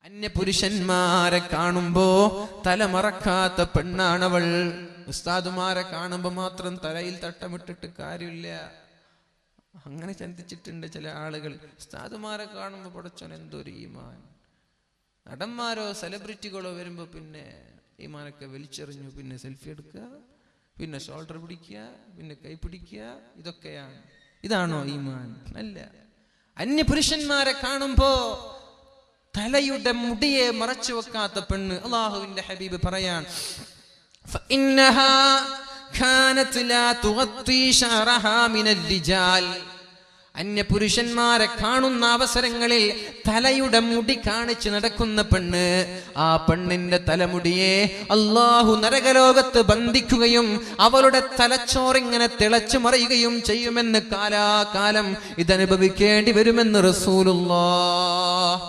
അന്യപുരുഷന്മാരെ കാണുമ്പോ തലമറക്കാത്ത പെണ്ണാണവൾ. ഉസ്താദുമാരെ കാണുമ്പോ മാത്രം തലയിൽ തട്ടമിട്ടിട്ട് കാര്യമില്ല. അങ്ങനെ ചിന്തിച്ചിട്ടുണ്ട് ചില ആളുകൾ. ഉസ്താദുമാരെ കാണുമ്പോ പടച്ചോൻ എന്തൊരു ഈമാൻ. നടന്മാരോ സെലിബ്രിറ്റികളോ വരുമ്പോ പിന്നെ ഈമാനൊക്കെ വലിച്ചെറിഞ്ഞു. പിന്നെ സെൽഫി എടുക്കുക, പിന്നെ ഷോൾഡർ പിടിക്കുക, പിന്നെ കൈ പിടിക്കുക. ഇതൊക്കെയാണ്. ഇതാണോ ഈമാൻ? അല്ല. അന്യപുരുഷന്മാരെ കാണുമ്പോ തലയുടെ മുടിയെ മറച്ചു വെക്കാത്ത പെണ്ണ്. അല്ലാഹുവിന്റെ ഹബീബ് പറയാൻ, ഫഇന്നഹാ കാനത് ലാ തുഗത്തി ശഅറഹാ മിനൽ റിജാൽ. അന്യപുരുഷന്മാരെ കാണുന്ന അവസരങ്ങളിൽ തലയുടെ മുടി കാണിച്ച് നടക്കുന്ന പെണ്ണ്, ആ പെണ്ണിന്റെ തലമുടിയെ അല്ലാഹു നരകലോകത്ത് ബന്ധിക്കുകയും അവളുടെ തലച്ചോറിങ്ങനെ തിളച്ചു മറിയുകയും ചെയ്യുമെന്ന് കാലാകാലം ഇതനുഭവിക്കേണ്ടി വരുമെന്ന് റസൂലുള്ളാഹ്.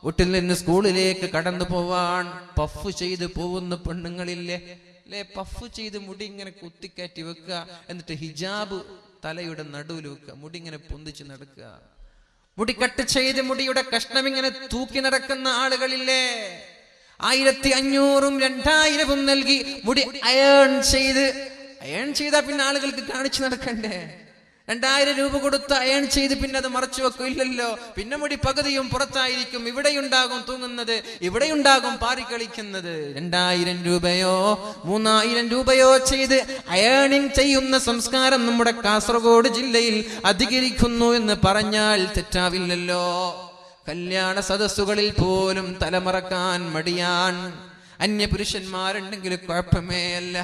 വീട്ടിൽ നിന്ന് സ്കൂളിലേക്ക് കടന്നു പോവാൻ പഫ് ചെയ്ത് പോകുന്ന പെണ്ണുങ്ങളില്ലേ അല്ലെ? പഫ് ചെയ്ത് മുടി ഇങ്ങനെ കുത്തിക്കയറ്റി വെക്കുക, എന്നിട്ട് ഹിജാബ് തലയുടെ നടുവിൽ വെക്കുക, മുടി ഇങ്ങനെ പൊന്തിച്ച് നടക്കുക, മുടി കട്ട് ചെയ്ത് മുടിയുടെ കഷ്ണം ഇങ്ങനെ തൂക്കി നടക്കുന്ന ആളുകളില്ലേ? 1500 2000 നൽകി മുടി അയൺ ചെയ്താ പിന്നെ ആളുകൾക്ക് കാണിച്ചു നടക്കണ്ടേ? 2000 രൂപ കൊടുത്ത് അയൺ ചെയ്ത് പിന്നെ അത് മറച്ചു വെക്കും. ഇല്ലല്ലോ, പിന്നെ മുടി പകുതിയും പുറത്തായിരിക്കും. ഇവിടെയുണ്ടാകും തൂങ്ങുന്നത്, ഇവിടെയുണ്ടാകും പാറിക്കളിക്കുന്നത്. 2000 രൂപയോ 3000 രൂപയോ ചെയ്ത് അയണിങ് ചെയ്യുന്ന സംസ്കാരം നമ്മുടെ കാസർഗോഡ് ജില്ലയിൽ അധികരിക്കുന്നു എന്ന് പറഞ്ഞാൽ തെറ്റാവില്ലല്ലോ. കല്യാണ സദസ്സുകളിൽ പോലും തലമറക്കാൻ മടിയാൻ. അന്യപുരുഷന്മാരുണ്ടെങ്കിൽ കുഴപ്പമേ അല്ല.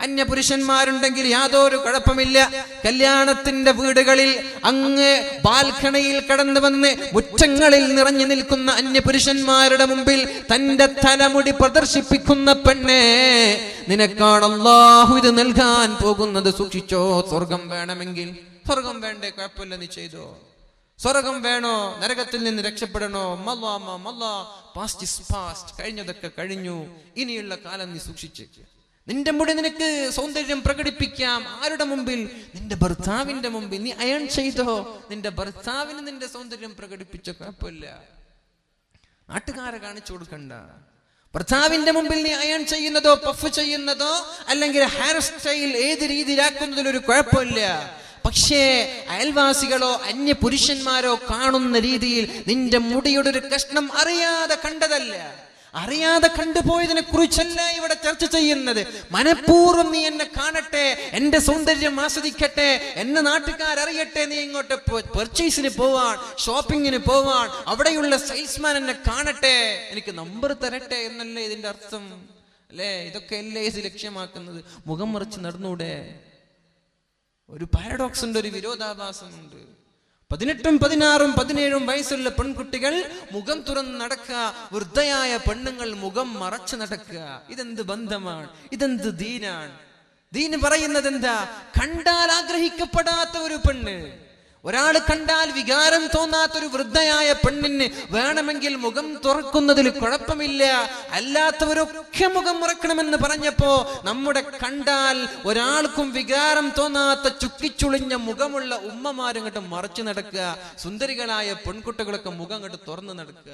അന്യപുരുഷന്മാരുണ്ടെങ്കിൽ യാതൊരു കുഴപ്പമില്ല. കല്യാണത്തിന്റെ വീടുകളിൽ അങ്ങ് ബാൽക്കണിയിൽ കടന്നു വന്ന് മുറ്റങ്ങളിൽ നിറഞ്ഞു നിൽക്കുന്ന അന്യപുരുഷന്മാരുടെ മുമ്പിൽ തന്റെ തലമുടി പ്രദർശിപ്പിക്കുന്ന പെണ്ണെ, നിനക്കാണ് അല്ലാഹു ഇത് നൽകാൻ പോകുന്നത്. സൂക്ഷിച്ചോ. സ്വർഗം വേണമെങ്കിൽ, സ്വർഗം വേണ്ടേ കുഴപ്പമില്ല, നീ ചെയ്തോ. സ്വർഗം വേണോ, നരകത്തിൽ നിന്ന് രക്ഷപ്പെടണോ, പാസ്റ്റ് ഇസ് പാസ്റ്റ്, കഴിഞ്ഞതൊക്കെ കഴിഞ്ഞു, ഇനിയുള്ള കാലം നീ സൂക്ഷിച്ചേക്ക്. നിന്റെ മുടി നിനക്ക് സൗന്ദര്യം പ്രകടിപ്പിക്കാം. ആരുടെ മുമ്പിൽ? നിന്റെ ഭർത്താവിന്റെ മുമ്പിൽ. നീ അയൺ ചെയ്തോ, നിന്റെ ഭർത്താവിന് നിന്റെ സൗന്ദര്യം പ്രകടിപ്പിച്ചോ, കുഴപ്പമില്ല. നാട്ടുകാരെ കാണിച്ചു കൊടുക്കണ്ട. ഭർത്താവിന്റെ മുമ്പിൽ നീ അയൺ ചെയ്യുന്നതോ പഫ് ചെയ്യുന്നതോ അല്ലെങ്കിൽ ഹെയർ സ്റ്റൈൽ ഏത് രീതിയിലാക്കുന്നതിലൊരു കുഴപ്പമില്ല. പക്ഷേ അയൽവാസികളോ അന്യ പുരുഷന്മാരോ കാണുന്ന രീതിയിൽ നിന്റെ മുടിയുടെ ഒരു കഷ്ണം അറിയാതെ കണ്ടതല്ല, അറിയാതെ കണ്ടുപോയതിനെ കുറിച്ചല്ല ഇവിടെ ചർച്ച ചെയ്യുന്നത്. മനഃപൂർവ്വം നീ എന്നെ കാണട്ടെ, എന്റെ സൗന്ദര്യം ആസ്വദിക്കട്ടെ, എന്നെ നാട്ടുകാരറിയട്ടെ, നീ ഇങ്ങോട്ട് പർച്ചേസിന് പോവാൻ, ഷോപ്പിങ്ങിന് പോവാൻ, അവിടെയുള്ള സെയിൽസ്മാൻ എന്നെ കാണട്ടെ, എനിക്ക് നമ്പർ തരട്ടെ എന്നല്ലേ ഇതിന്റെ അർത്ഥം അല്ലേ? ഇതൊക്കെ അല്ലേ ഇത് ലക്ഷ്യമാക്കുന്നത്? മുഖം മറിച്ച് നടന്നൂടെ? ഒരു പാരഡോക്സ് ഉണ്ട്, ഒരു വിരോധാഭാസമുണ്ട്. 18, 16, 17 വയസ്സുള്ള പെൺകുട്ടികൾ മുഖം തുറന്ന് നടക്കുക, വൃദ്ധയായ പെണ്ണുങ്ങൾ മുഖം മറച്ചു നടക്കുക. ഇതെന്ത് ബന്ധമാണ്? ഇതെന്ത് ദീനാണ്? ദീൻ പറയുന്നത് എന്താ? കണ്ടാൽ ആഗ്രഹിക്കപ്പെടാത്ത ഒരു പെണ്ണ്, ഒരാൾ കണ്ടാൽ വികാരം തോന്നാത്തൊരു വൃദ്ധയായ പെണ്ണിന് വേണമെങ്കിൽ മുഖം തുറക്കുന്നതിൽ കുഴപ്പമില്ല, അല്ലാത്തവരൊക്കെ മുഖം മറക്കണമെന്ന് പറഞ്ഞപ്പോ നമ്മുടെ കണ്ടാൽ ഒരാൾക്കും വികാരം തോന്നാത്ത ചുക്കിച്ചുളിഞ്ഞ മുഖമുള്ള ഉമ്മമാരങ്ങോട്ട് മറച്ചു നടക്കുക, സുന്ദരികളായ പെൺകുട്ടികളൊക്കെ മുഖം അങ്ങോട്ട് തുറന്നു നടക്കുക.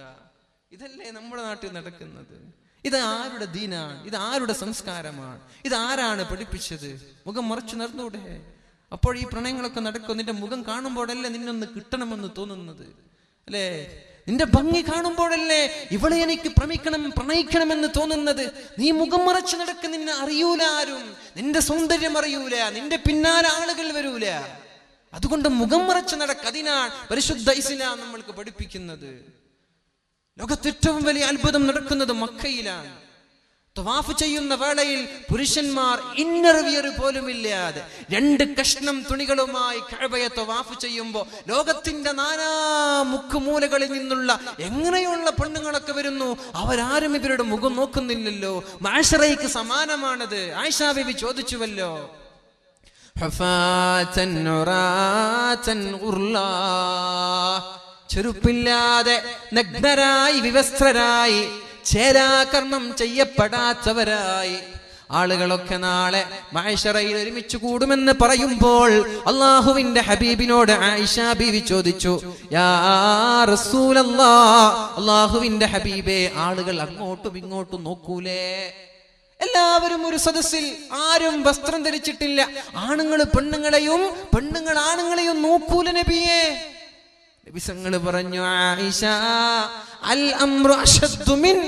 ഇതല്ലേ നമ്മുടെ നാട്ടിൽ നടക്കുന്നത്? ഇത് ആരുടെ ദീനാണ്? ഇത് ആരുടെ സംസ്കാരമാണ്? ഇത് ആരാണ് പഠിപ്പിച്ചത്? മുഖം മറച്ചു നടന്നൂടെ? അപ്പോൾ ഈ പ്രണയങ്ങളൊക്കെ നടക്കും. നിന്റെ മുഖം കാണുമ്പോഴല്ലേ നിന്നൊന്ന് കിട്ടണമെന്ന് തോന്നുന്നത് അല്ലേ? നിന്റെ ഭംഗി കാണുമ്പോഴല്ലേ ഇവളെ എനിക്ക് പ്രണയിക്കണമെന്ന് തോന്നുന്നത്. നീ മുഖം മറച്ചു നടക്ക്, നിന്നെ അറിയൂല ആരും, നിന്റെ സൗന്ദര്യം അറിയൂല, നിന്റെ പിന്നാലെ ആളുകൾ വരൂല. അതുകൊണ്ട് മുഖം മറച്ചു നടക്ക്. അതിനാണ് പരിശുദ്ധ ഇസ്ലാം നമ്മൾക്ക് പഠിപ്പിക്കുന്നത്. ലോകത്ത് ഏറ്റവും വലിയ അത്ഭുതം നടക്കുന്നത് മക്കയിലാണ്. തവാഫ് ചെയ്യുന്ന വേളയിൽ പുരുഷന്മാർ ഇന്നർ വിയർ പോലും ഇല്ലാതെ 2 കഷ്ണം തുണികളുമായി കഅബയെ തവാഫ് ചെയ്യുമ്പോൾ ലോകത്തിന്റെ നാനാ മുക്കുമൂലകളിൽ നിന്നുള്ള എങ്ങനെയുള്ള പെണ്ണുങ്ങളൊക്കെ വരുന്നു. അവരാരും ഇവരുടെ മുഖം നോക്കുന്നില്ലല്ലോ. മഅ്ശറയ്ക്ക് സമാനമാണത്. ആയിഷാ ബീവി ചോദിച്ചുവല്ലോ, ഹഫാതൻ ഉറാതൻ ഉർലാ, ചെരുപ്പില്ലാതെ നഗ്നരായി വിവസ്ത്രരായി ചേരാകർമ്മം ചെയ്യപ്പെടാത്തവരായി ആളുകളൊക്കെ നാളെ മഹ്ശറയിൽ ഒരുമിച്ച് കൂടുമെന്ന് പറയുമ്പോൾ അല്ലാഹുവിന്റെ ഹബീബിനോട് ആയിഷ ബീവി ചോദിച്ചു, യാ റസൂലല്ലാഹ്, അല്ലാഹുവിന്റെ ഹബീബേ, ആളുകൾ അങ്ങോട്ടും ഇങ്ങോട്ടും നോക്കൂലേ? എല്ലാവരും ഒരു സദസ്സിൽ, ആരും വസ്ത്രം ധരിച്ചിട്ടില്ല. ആണുങ്ങൾ പെണ്ണുങ്ങളെയും പെണ്ണുങ്ങൾ ആണുങ്ങളെയും നോക്കൂല നബിയേ. നബി സല്ലല്ലാഹു പറഞ്ഞു, ആയിഷ, അൽ അംറു അശദ്ദു മിൻ,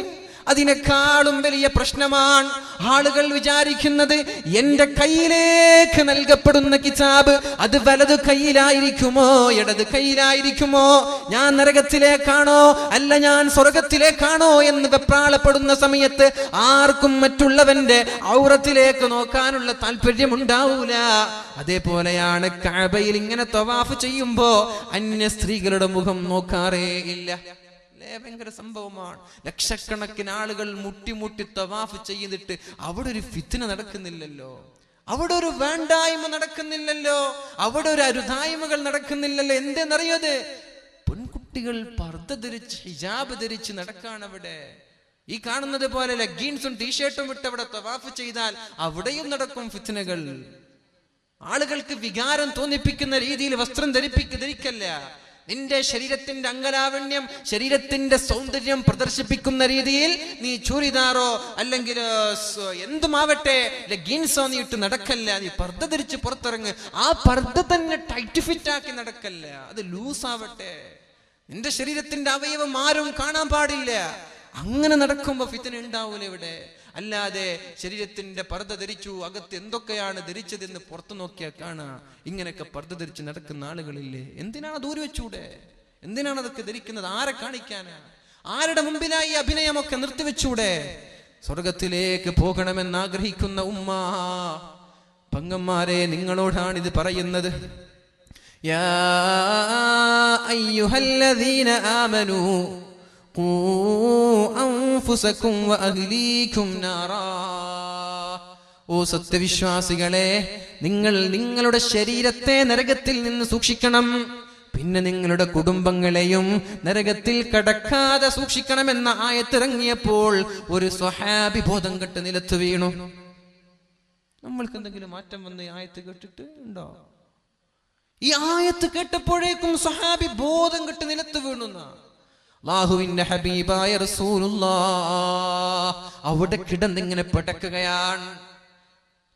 അതിനേക്കാളും വലിയ പ്രശ്നമാണ്. ആളുകൾ വിചാരിക്കുന്നത് എന്റെ കയ്യിലേക്ക് നൽകപ്പെടുന്ന കിതാബ് അത് വലതു കയ്യിലായിരിക്കുമോ ഇടത് കയ്യിലായിരിക്കുമോ, ഞാൻ നരകത്തിലേക്കാണോ അല്ല ഞാൻ സ്വർഗത്തിലേക്കാണോ എന്ന് വെപ്രാളപ്പെടുന്ന സമയത്ത് ആർക്കും മറ്റുള്ളവന്റെ ഔറത്തിലേക്ക് നോക്കാനുള്ള താല്പര്യമുണ്ടാവൂല. അതേപോലെയാണ് കഅബയിൽ ഇങ്ങനെ തവാഫ് ചെയ്യുമ്പോ അന്യ സ്ത്രീകളുടെ മുഖം നോക്കാറേ ഇല്ല. ഭയങ്കര സംഭവമാണ്. ലക്ഷക്കണക്കിന് ആളുകൾ മുട്ടി തവാഫ് ചെയ്തിട്ട് അവിടെ ഒരു ഫിത്ന നടക്കുന്നില്ലല്ലോ, അവിടെ ഒരു വേണ്ടായ്മ നടക്കുന്നില്ലല്ലോ, അവിടെ ഒരു അരുതായ്മകൾ നടക്കുന്നില്ലല്ലോ. എന്തെന്നറിയത്? പെൺകുട്ടികൾ പർദ്ദ ധരിച്ച് ഹിജാബ് ധരിച്ച് നടക്കാണ് അവിടെ. ഈ കാണുന്നത് പോലെ ലെഗിൻസും ടീഷർട്ടും ഇട്ട് അവിടെ തവാഫ് ചെയ്താൽ അവിടെയും നടക്കും ഫിത്നകൾ. ആളുകൾക്ക് വികാരം തോന്നിപ്പിക്കുന്ന രീതിയിൽ വസ്ത്രം ധരിക്കല്ല. നിന്റെ ശരീരത്തിന്റെ അംഗലാവണ്യം, ശരീരത്തിന്റെ സൗന്ദര്യം പ്രദർശിപ്പിക്കുന്ന രീതിയിൽ നീ ചൂരിദാറോ അല്ലെങ്കിൽ എന്തുമാവട്ടെ ലെഗിൻസോ നീ ഇട്ട് നടക്കല്ല. നീ പർദ്ദ ധരിച്ച് പുറത്തിറങ്ങ്. ആ പർദ്ദ തന്നെ ടൈറ്റ് ഫിറ്റ് ആക്കി നടക്കല്ല, അത് ലൂസ് ആവട്ടെ. നിന്റെ ശരീരത്തിന്റെ അവയവം ആരും കാണാൻ പാടില്ല. അങ്ങനെ നടക്കുമ്പോ ഫിത്ന ഉണ്ടാവൂല ഇവിടെ. അല്ലാതെ ശരീരത്തിന്റെ പർദ്ദ ധരിച്ചു, അകത്ത് എന്തൊക്കെയാണ് ധരിച്ചതെന്ന് പുറത്തു നോക്കിയാൽ കാണാ. ഇങ്ങനെയൊക്കെ പർദ്ദ ധരിച്ച് നടക്കുന്ന ആളുകളില്ലേ? എന്തിനാണ് ദൂരെ വെച്ചൂടെ? എന്തിനാണ് അതൊക്കെ ധരിക്കുന്നത്? ആരെ കാണിക്കാനാ? ആരുടെ മുമ്പിലായി അഭിനയമൊക്കെ നിർത്തിവെച്ചൂടെ? സ്വർഗത്തിലേക്ക് പോകണമെന്ന് ആഗ്രഹിക്കുന്ന ഉമ്മ പങ്ങന്മാരെ, നിങ്ങളോടാണിത് പറയുന്നത്. യാ അയ്യുഹല്ലദീന ആമനൂ ഓ സത്യവിശ്വാസികളെ, നിങ്ങൾ നിങ്ങളുടെ ശരീരത്തെ നരകത്തിൽ നിന്ന് സൂക്ഷിക്കണം, പിന്നെ നിങ്ങളുടെ കുടുംബങ്ങളെയും നരകത്തിൽ കടക്കാതെ സൂക്ഷിക്കണമെന്ന ആയത്തിറങ്ങിയപ്പോൾ ഒരു സ്വഹാബി ബോധം കെട്ട് നിലത്ത് വീണു. നമ്മൾക്ക് എന്തെങ്കിലും മാറ്റം വന്ന് ഈ ആയത്ത് കേട്ടിട്ട് ഉണ്ടോ? ഈ ആയത്ത് കേട്ടപ്പോഴേക്കും സ്വഹാബി ബോധം കെട്ട് നിലത്ത് വീണുന്ന അല്ലാഹുവിന്റെ ഹബീബായ റസൂലുള്ളാഹ് അവിടെ കിടന്നിങ്ങനെ പടക്കുകയാണ്.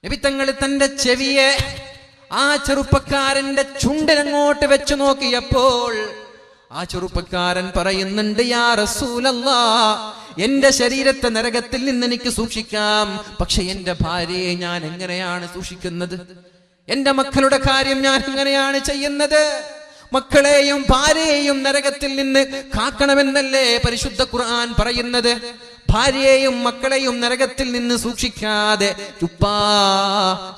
നബി തങ്ങൾ തന്റെ ചെവിയെ ആ ചെറുപ്പക്കാരന്റെ ചുണ്ടിലങ്ങോട്ട് വെച്ചു നോക്കിയപ്പോൾ ആ ചെറുപ്പക്കാരൻ പറയുന്നുണ്ട്, യാ റസൂലല്ലാഹ്, എന്റെ ശരീരത്തെ നരകത്തിൽ നിന്ന് എനിക്ക് സൂക്ഷിക്കാം, പക്ഷെ എന്റെ ഭാര്യയെ ഞാൻ എങ്ങനെയാണ് സൂക്ഷിക്കുന്നത്? എന്റെ മക്കളുടെ കാര്യം ഞാൻ എങ്ങനെയാണ് ചെയ്യുന്നത്? മക്കളെയും ഭാര്യയെയും നരകത്തിൽ നിന്ന് കാക്കണമെന്നല്ലേ പരിശുദ്ധ ഖുർആൻ പറയുന്നത്? ഭാര്യയെയും മക്കളെയും നരകത്തിൽ നിന്ന് സൂക്ഷിക്കാതെ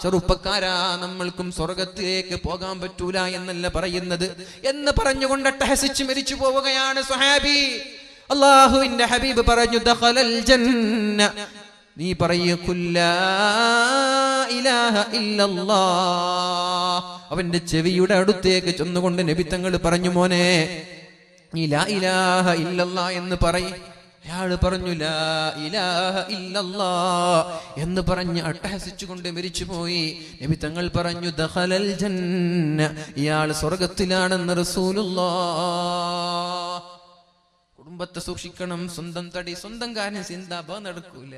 ചെറുപ്പക്കാരാ, നമ്മൾക്കും സ്വർഗത്തിലേക്ക് പോകാൻ പറ്റൂല എന്നല്ല പറയുന്നത് എന്ന് പറഞ്ഞുകൊണ്ട് അട്ടഹസിച്ച് മരിച്ചു പോവുകയാണ് സ്വഹാബി. അല്ലാഹുവിന്റെ ഹബീബ് പറഞ്ഞു, ദഖലൽ ജന്ന, നീ പറയൂ ലാ ഇലാഹ ഇല്ലല്ലാഹ്. അവന്റെ ചെവിയുടെ അടുത്തേക്ക് ചെന്നുകൊണ്ട് നബി തങ്ങൾ പറഞ്ഞു, മോനെ നീ ലാ ഇലാഹ ഇല്ലല്ലാഹ് എന്ന് പറയും. അയാള് പറഞ്ഞു ലാ ഇലാഹ ഇല്ലല്ലാഹ് എന്ന് പറഞ്ഞ് അട്ടഹസിച്ചുകൊണ്ട് മരിച്ചുപോയി. നബി തങ്ങൾ പറഞ്ഞു, ദഖലൽ ജന്ന, ഇയാൾ സ്വർഗത്തിലാണെന്ന് റസൂലുള്ളാഹ്. കുടുംബത്തെ സൂക്ഷിക്കണം, സ്വന്തം തടി സ്വന്തം കാര്യം ചിന്താ നടക്കൂല.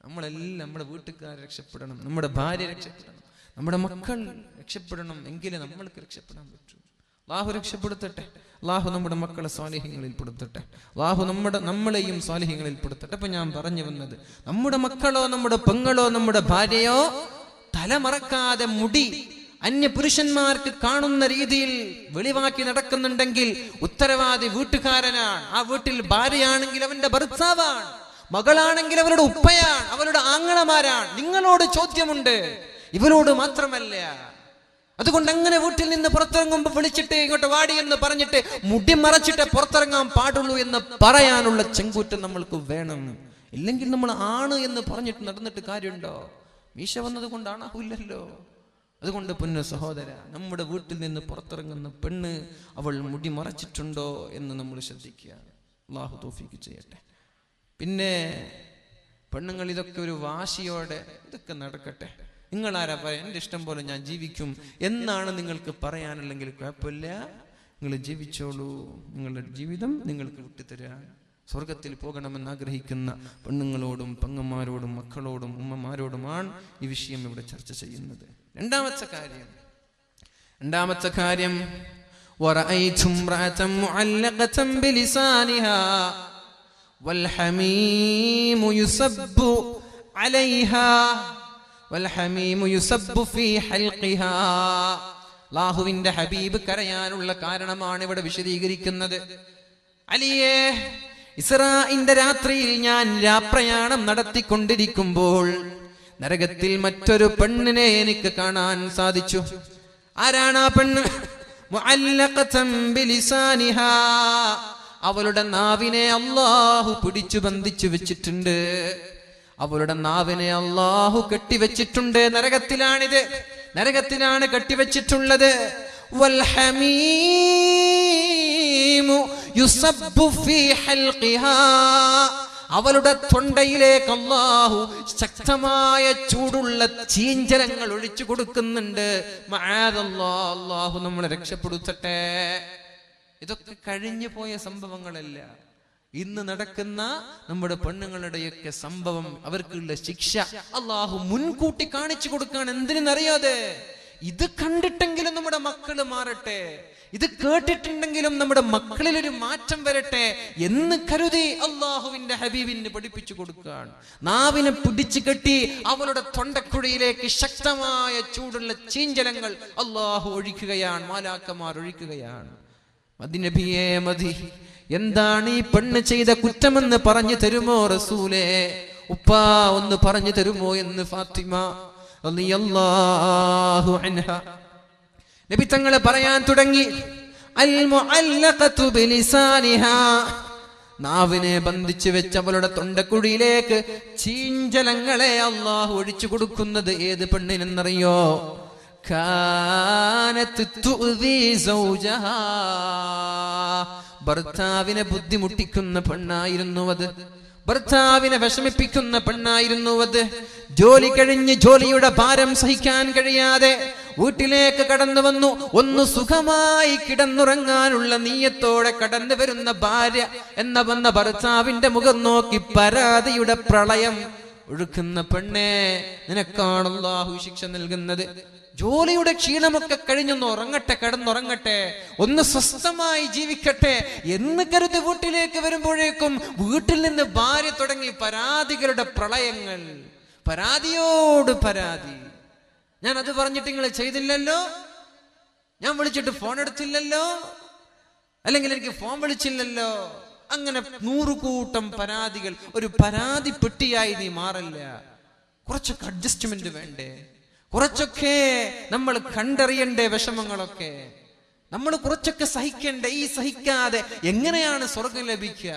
നമ്മളെല്ലാം നമ്മുടെ വീട്ടുകാർ രക്ഷപ്പെടണം, നമ്മുടെ ഭാര്യ രക്ഷപ്പെടണം, നമ്മുടെ മക്കൾ രക്ഷപ്പെടണം, എങ്കിലേ നമ്മൾക്ക് രക്ഷപ്പെടാൻ പറ്റൂ. അല്ലാഹു രക്ഷപ്പെടുത്തട്ടെ. അല്ലാഹു നമ്മുടെ മക്കളെ സ്വാലിഹ്യങ്ങളിൽ പെടുത്തട്ടെ. അല്ലാഹു നമ്മളെയും സ്വാലിഹ്യങ്ങളിൽ പെടുത്തട്ടെ. അപ്പൊ ഞാൻ പറഞ്ഞു വന്നത്, നമ്മുടെ മക്കളോ നമ്മുടെ പെങ്ങളോ നമ്മുടെ ഭാര്യയോ തലമറക്കാതെ മുടി അന്യ പുരുഷന്മാർക്ക് കാണുന്ന രീതിയിൽ വെളിവാക്കി നടക്കുന്നുണ്ടെങ്കിൽ ഉത്തരവാദി വീട്ടുകാരനാണ്. ആ വീട്ടിൽ ഭാര്യയാണെങ്കിൽ അവന്റെ ഭർത്താവാണ്, മകളാണെങ്കിൽ അവരുടെ ഉപ്പയാണ്, അവരുടെ ആങ്ങളമാരാണ്. നിങ്ങളോട് ചോദ്യമുണ്ട്, ഇവരോട് മാത്രമല്ല. അതുകൊണ്ട് അങ്ങനെ വീട്ടിൽ നിന്ന് പുറത്തിറങ്ങുമ്പോൾ വിളിച്ചിട്ട് ഇങ്ങോട്ട് വാടി എന്ന് പറഞ്ഞിട്ട് മുടി മറച്ചിട്ട് പുറത്തിറങ്ങാൻ പാടുള്ളൂ എന്ന് പറയാനുള്ള ചെങ്കൂറ്റം നമ്മൾക്ക് വേണം. ഇല്ലെങ്കിൽ നമ്മൾ ആണ് എന്ന് പറഞ്ഞിട്ട് നടന്നിട്ട് കാര്യമുണ്ടോ? മീശ വന്നത് കൊണ്ടാണാവില്ലല്ലോ. അതുകൊണ്ട് പൊന്നു സഹോദര, നമ്മുടെ വീട്ടിൽ നിന്ന് പുറത്തിറങ്ങുന്ന പെണ്ണ് അവൾ മുടി മറച്ചിട്ടുണ്ടോ എന്ന് നമ്മൾ ശ്രദ്ധിക്കുക. അല്ലാഹു തൗഫീഖ് ചെയ്യട്ടെ. പിന്നെ പെണ്ണുങ്ങൾ ഇതൊക്കെ ഒരു വാശിയോടെ ഇതൊക്കെ നടക്കട്ടെ, നിങ്ങളാരാ പറയാം, എൻ്റെ ഇഷ്ടം പോലെ ഞാൻ ജീവിക്കും എന്നാണ് നിങ്ങൾക്ക് പറയാനുണ്ടെങ്കിൽ കുഴപ്പമില്ല, നിങ്ങൾ ജീവിച്ചോളൂ, നിങ്ങളുടെ ജീവിതം നിങ്ങൾക്ക് വിട്ടുതരാൻ. സ്വർഗത്തിൽ പോകണമെന്ന് ആഗ്രഹിക്കുന്ന പെണ്ണുങ്ങളോടും പെങ്ങന്മാരോടും മക്കളോടും ഉമ്മമാരോടുമാണ് ഈ വിഷയം ഇവിടെ ചർച്ച ചെയ്യുന്നത്. രണ്ടാമത്തെ കാര്യം വറഅയ്തു ഇംറഅതൻ മുഅല്ലഖതൻ ബിലിസാനിഹാ വൽഹമീമു യുസബ്ബു അലൈഹാ വൽഹമീമു യുസബ്ബു ഫീ ഹൽഖിഹാ. അല്ലാഹുവിന്റെ ഹബീബ് കരയാനുള്ള കാരണമാണ് ഇവിടെ വിശദീകരിക്കുന്നത്. അലിയേ, ഇസ്രാഇന്റെ രാത്രിയിൽ ഞാൻ രാപ്രയാണം നടത്തിക്കൊണ്ടിരിക്കുമ്പോൾ നരകത്തിൽ മറ്റൊരു പെണ്ണിനെ എനിക്ക് കാണാൻ സാധിച്ചു. ആരാണ് ആ പെണ്ണ്? മുഅല്ലഖതൻ ബിലിസാനിഹാ, അവളുടെ നാവിനെ അല്ലാഹു പിടിച്ചു ബന്ധിച്ചു വെച്ചിട്ടുണ്ട്. അവളുടെ നാവിനെ അല്ലാഹു കെട്ടിവെച്ചിട്ടുണ്ട്. നരകത്തിലാണ് കെട്ടിവെച്ചിട്ടുള്ളത്. വൽഹമീമു യുസബ്ബു ഫീ ഹൽഖിഹാ, അവളുടെ തൊണ്ടയിലേക്ക് അല്ലാഹു ശക്തമായ ചൂടുള്ള ചീഞ്ചലങ്ങൾ ഒഴിച്ചു കൊടുക്കുന്നുണ്ട്. മഅദല്ലാഹ്, അല്ലാഹു നമ്മളെ രക്ഷപ്പെടുത്തട്ടെ. ഇതൊക്കെ കഴിഞ്ഞു പോയ സംഭവങ്ങളല്ല, ഇന്ന് നടക്കുന്ന നമ്മുടെ പെണ്ണുങ്ങളുടെയൊക്കെ സംഭവം. അവർക്കുള്ള ശിക്ഷ അല്ലാഹു മുൻകൂട്ടി കാണിച്ചു കൊടുക്കാൻ. എന്തിനെന്നറിയാതെ, ഇത് കണ്ടിട്ടെങ്കിലും നമ്മുടെ മക്കള് മാറട്ടെ, ഇത് കേട്ടിട്ടുണ്ടെങ്കിലും നമ്മുടെ മക്കളിൽ ഒരു മാറ്റം വരട്ടെ എന്ന് കരുതി അള്ളാഹുവിന്റെ ഹബീബിന് പഠിപ്പിച്ചു കൊടുക്കാൻ. നാവിനെ പിടിച്ചു കെട്ടി അവളുടെ തൊണ്ടക്കുഴിയിലേക്ക് ശക്തമായ ചൂടുള്ള ചീഞ്ചലങ്ങൾ അള്ളാഹു ഒഴിക്കുകയാണ്, മാലാക്കമാർ ഒഴിക്കുകയാണ്. മദിനബിയേ മതി, എന്താണ് ഈ പെണ്ണ് ചെയ്ത കുറ്റമെന്ന് പറഞ്ഞു തരുമോ റസൂലേ? ഉപ്പാ ഒന്ന് പറഞ്ഞു തരുമോ എന്ന് ഫാത്തിമ റളിയല്ലാഹു അൻഹാ നബി തങ്ങളെ പറയാൻ തുടങ്ങി. അൽ മുഅല്ലഖതു ബിലിസാനിഹാ, നാവിനെ ബന്ധിച്ചു വെച്ച് അവളുടെ തൊണ്ടക്കുഴിയിലേക്ക് ചീഞ്ചലങ്ങളെ അല്ലാഹു ഒഴിച്ചു കൊടുക്കുന്നത് ഏത് പെണ്ണിനെന്നറിയോ? കാനത്ത് തുഅ്ദി സൗജഹാ, ഭർത്താവിനെ ബുദ്ധിമുട്ടിക്കുന്ന പെണ്ണായിരുന്നു അത്, ഭർത്താവിനെ വിഷമിപ്പിക്കുന്ന പെണ്ണായിരുന്നു അത്. ജോലി കഴിഞ്ഞ് ജോലിയുടെ ഭാരം സഹിക്കാൻ കഴിയാതെ വീട്ടിലേക്ക് കടന്നു വന്നു. ഒന്ന് സുഖമായി കിടന്നുറങ്ങാനുള്ള നീയത്തോടെ കടന്നു വരുന്ന ഭാര്യ വന്ന ഭർത്താവിന്റെ മുഖം നോക്കി പരാതിയുടെ പ്രളയം ഒഴുക്കുന്ന പെണ്ണേ, നിനക്കാണ് അല്ലാഹു ശിക്ഷ നൽകുന്നത്. ജോലിയുടെ ക്ഷീണമൊക്കെ കഴിഞ്ഞൊന്ന് ഉറങ്ങട്ടെ, കിടന്നുറങ്ങട്ടെ, ഒന്ന് സ്വസ്ഥമായി ജീവിക്കട്ടെ എന്ന് കരുതി വീട്ടിലേക്ക് വരുമ്പോഴേക്കും വീട്ടിൽ നിന്ന് ഭാര്യ തുടങ്ങി പരാതികളുടെ പ്രളയങ്ങൾ, പരാതിയോട് പരാതി. ഞാൻ അത് പറഞ്ഞിട്ട് നിങ്ങൾ ചെയ്തില്ലല്ലോ, ഞാൻ വിളിച്ചിട്ട് ഫോൺ എടുത്തില്ലല്ലോ, അല്ലെങ്കിൽ എനിക്ക് ഫോൺ വിളിച്ചില്ലല്ലോ, അങ്ങനെ 100 കൂട്ടം പരാതികൾ. ഒരു പരാതി പെട്ടിയായി നീ മാറല്ല. കുറച്ചൊക്കെ അഡ്ജസ്റ്റ്മെന്റ് വേണ്ടേ? കുറച്ചൊക്കെ നമ്മൾ കണ്ടറിയണ്ടേ? വിഷമങ്ങളൊക്കെ നമ്മൾ കുറച്ചൊക്കെ സഹിക്കണ്ടേ? ഈ സഹിക്കാതെ എങ്ങനെയാണ് സ്വർഗം ലഭിക്കുക?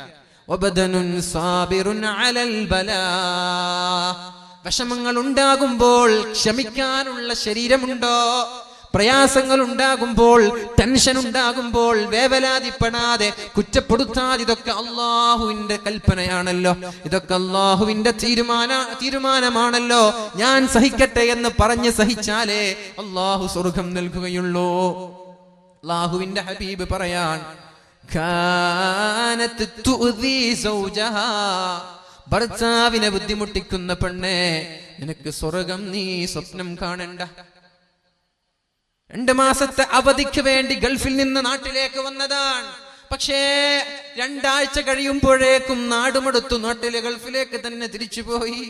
വിഷമങ്ങൾ ഉണ്ടാകുമ്പോൾ ക്ഷമിക്കാനുള്ള ശരീരമുണ്ടോ? പ്രയാസങ്ങൾ ഉണ്ടാകുമ്പോൾ, ടെൻഷൻ ഉണ്ടാകുമ്പോൾ വേവലാതിപ്പെടാതെ, കുറ്റപ്പെടുത്താതെ, ഇതൊക്കെ അള്ളാഹുവിന്റെ കൽപ്പനയാണല്ലോ, ഇതൊക്കെ അള്ളാഹുവിന്റെ തീരുമാനമാണല്ലോ, ഞാൻ സഹിക്കട്ടെ എന്ന് പറഞ്ഞ് സഹിച്ചാലേ അള്ളാഹു സ്വർഗം നൽകുകയുള്ളൂ. അള്ളാഹുവിന്റെ ഹബീബ് പറയാൻ, കാനത്ത് തുഅ്ദി സൗജഹാ, ഭർത്താവിനെ ബുദ്ധിമുട്ടിക്കുന്ന പെണ്ണേ, നിനക്ക് സ്വർഗം നീ സ്വപ്നം കാണണ്ട. 2 മാസത്തെ അവധിക്ക് വേണ്ടി ഗൾഫിൽ നിന്ന് നാട്ടിലേക്ക് വന്നതാണ്. പക്ഷേ 2 ആഴ്ച കഴിയുമ്പോഴേക്കും നാടുമടുത്തു, നാട്ടിലെ ഗൾഫിലേക്ക് തന്നെ തിരിച്ചുപോയി.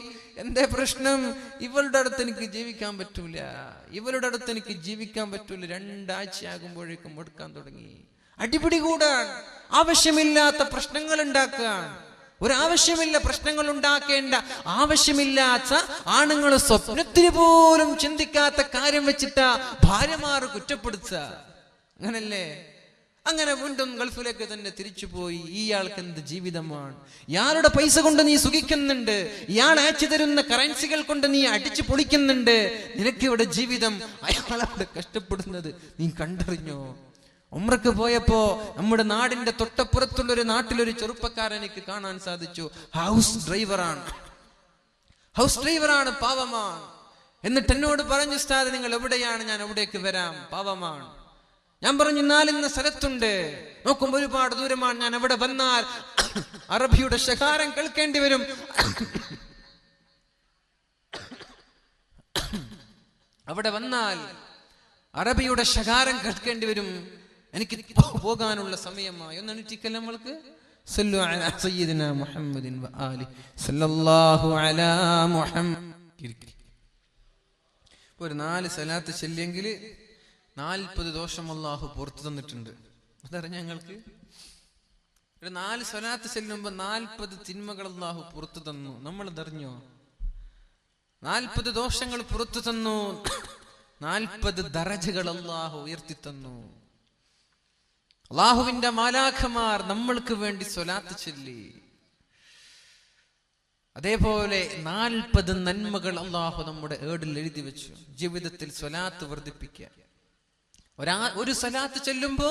എന്തേ പ്രശ്നം? ഇവളുടെ അടുത്ത് എനിക്ക് ജീവിക്കാൻ പറ്റൂല, ഇവളുടെ അടുത്ത് എനിക്ക് ജീവിക്കാൻ പറ്റൂല. 2 ആഴ്ച ആകുമ്പോഴേക്കും എടുക്കാൻ തുടങ്ങി. അടിപിടി കൂടാൻ, ആവശ്യമില്ലാത്ത പ്രശ്നങ്ങൾ ഉണ്ടാക്കാൻ. ഒരാവശ്യമില്ല പ്രശ്നങ്ങൾ ഉണ്ടാക്കേണ്ട, ആവശ്യമില്ലാത്ത ആണുങ്ങൾ സ്വപ്നത്തിന് പോലും ചിന്തിക്കാത്ത കാര്യം വെച്ചിട്ടാ ഭാര്യമാർ കുറ്റപ്പെടുത്തുക. അങ്ങനല്ലേ? അങ്ങനെ വീണ്ടും ഗൾഫിലേക്ക് തന്നെ തിരിച്ചുപോയി. ഇയാൾക്ക് എന്ത് ജീവിതമാണ്? ഇയാളുടെ പൈസ കൊണ്ട് നീ സുഖിക്കുന്നുണ്ട്, ഇയാൾ അയച്ചു തരുന്ന കറൻസികൾ കൊണ്ട് നീ അടിച്ചു പൊളിക്കുന്നുണ്ട്. നിനക്ക് ഇവിടെ ജീവിതം, അയാളവിടെ കഷ്ടപ്പെടുന്നത് നീ കണ്ടറിഞ്ഞോ? ഉംറക്ക് പോയപ്പോ നമ്മുടെ നാടിന്റെ തൊട്ടപ്പുറത്തുള്ള ഒരു നാട്ടിലൊരു ചെറുപ്പക്കാരൻ എനിക്ക് കാണാൻ സാധിച്ചു. ഹൗസ് ഡ്രൈവറാണ്. ഹൗസ് ഡ്രൈവറാണ്, പാവമാണ്. എന്നിട്ട് എന്നോട് പറഞ്ഞു, ഉസ്താദ് നിങ്ങൾ എവിടെയാണ്? ഞാൻ എവിടേക്ക് വരാം, പാവമാണ്. ഞാൻ പറഞ്ഞു, ഇന്ന സ്ഥലത്തുണ്ട്. നോക്കുമ്പോൾ ഒരുപാട് ദൂരമാണ്. ഞാൻ അവിടെ വന്നാൽ അറബിയുടെ ശകാരം കേൾക്കേണ്ടി വരും. അവിടെ വന്നാൽ അറബിയുടെ ശകാരം കേൾക്കേണ്ടി വരും. എനിക്ക് പോകാനുള്ള സമയമായി. ഒന്ന് എണീറ്റിക്കല്ലേ നമ്മൾക്ക്. സല്ലു അലാ സയ്യിദിനാ മുഹമ്മദിൻ വആലി സല്ലല്ലാഹു അലാ മുഹമ്മദ്. ഒരു 4 സലാത്ത് ചൊല്ലിയെങ്കിൽ 40 ദോഷം അല്ലാഹു പുറത്തു തന്നിട്ടുണ്ട്. അതറിഞ്ഞ ഞങ്ങൾക്ക്? ഒരു 4 സലാത്ത് ചെല്ലുമ്പോ 40 തിന്മകൾ അല്ലാഹു പുറത്തു തന്നു. നമ്മൾ അതറിഞ്ഞോ? 40 ദോഷങ്ങൾ പുറത്തു തന്നു, 40 ദറജകൾ അല്ലാഹു ഉയർത്തി തന്നു. അല്ലാഹുവിന്റെ മാലാഖമാർ നമ്മൾക്ക് വേണ്ടി സ്വലാത്ത് ചൊല്ലി. അതേപോലെ 40 നന്മകൾ അല്ലാഹു നമ്മുടെ ഏടിൽ എഴുതി വെച്ചു. ജീവിതത്തിൽ സ്വലാത്ത് വർദ്ധിപ്പിക്കുക. ഒരു സ്വലാത്ത് ചൊല്ലുമ്പോ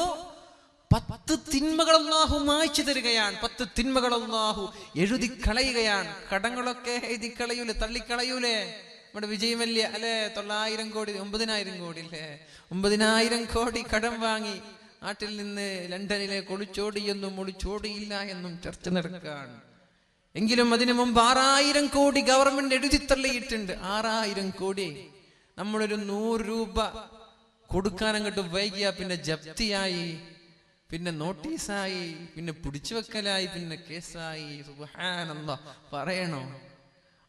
10 തിന്മകൾ അല്ലാഹു മായ്ച്ചു തരികയാണ്. 10 തിന്മകൾ അല്ലാഹു എഴുതി കളയുകയാണ്. കടങ്ങളൊക്കെ എഴുതി കളയൂലേ, തള്ളിക്കളയൂലേ? നമ്മുടെ വിജയമല്യ അല്ലെ, 900 കോടി 9000 കോടി അല്ലേ, 9000 കോടി കടം വാങ്ങി നാട്ടിൽ നിന്ന് ലണ്ടനിലേക്ക് ഒളിച്ചോടിയില്ല എന്നും ചർച്ച നടക്കുകയാണ്. എങ്കിലും അതിനു മുമ്പ് 6000 കോടി ഗവൺമെന്റ് എഴുതി തള്ളിയിട്ടുണ്ട്. 6000 കോടി. നമ്മളൊരു 100 രൂപ കൊടുക്കാൻ അങ്ങോട്ട് വൈകിയ പിന്നെ ജപ്തിയായി, പിന്നെ നോട്ടീസായി, പിന്നെ പിടിച്ചു വെക്കലായി, പിന്നെ കേസായി. സുബ്ഹാനല്ലാഹ്, പറയണോ?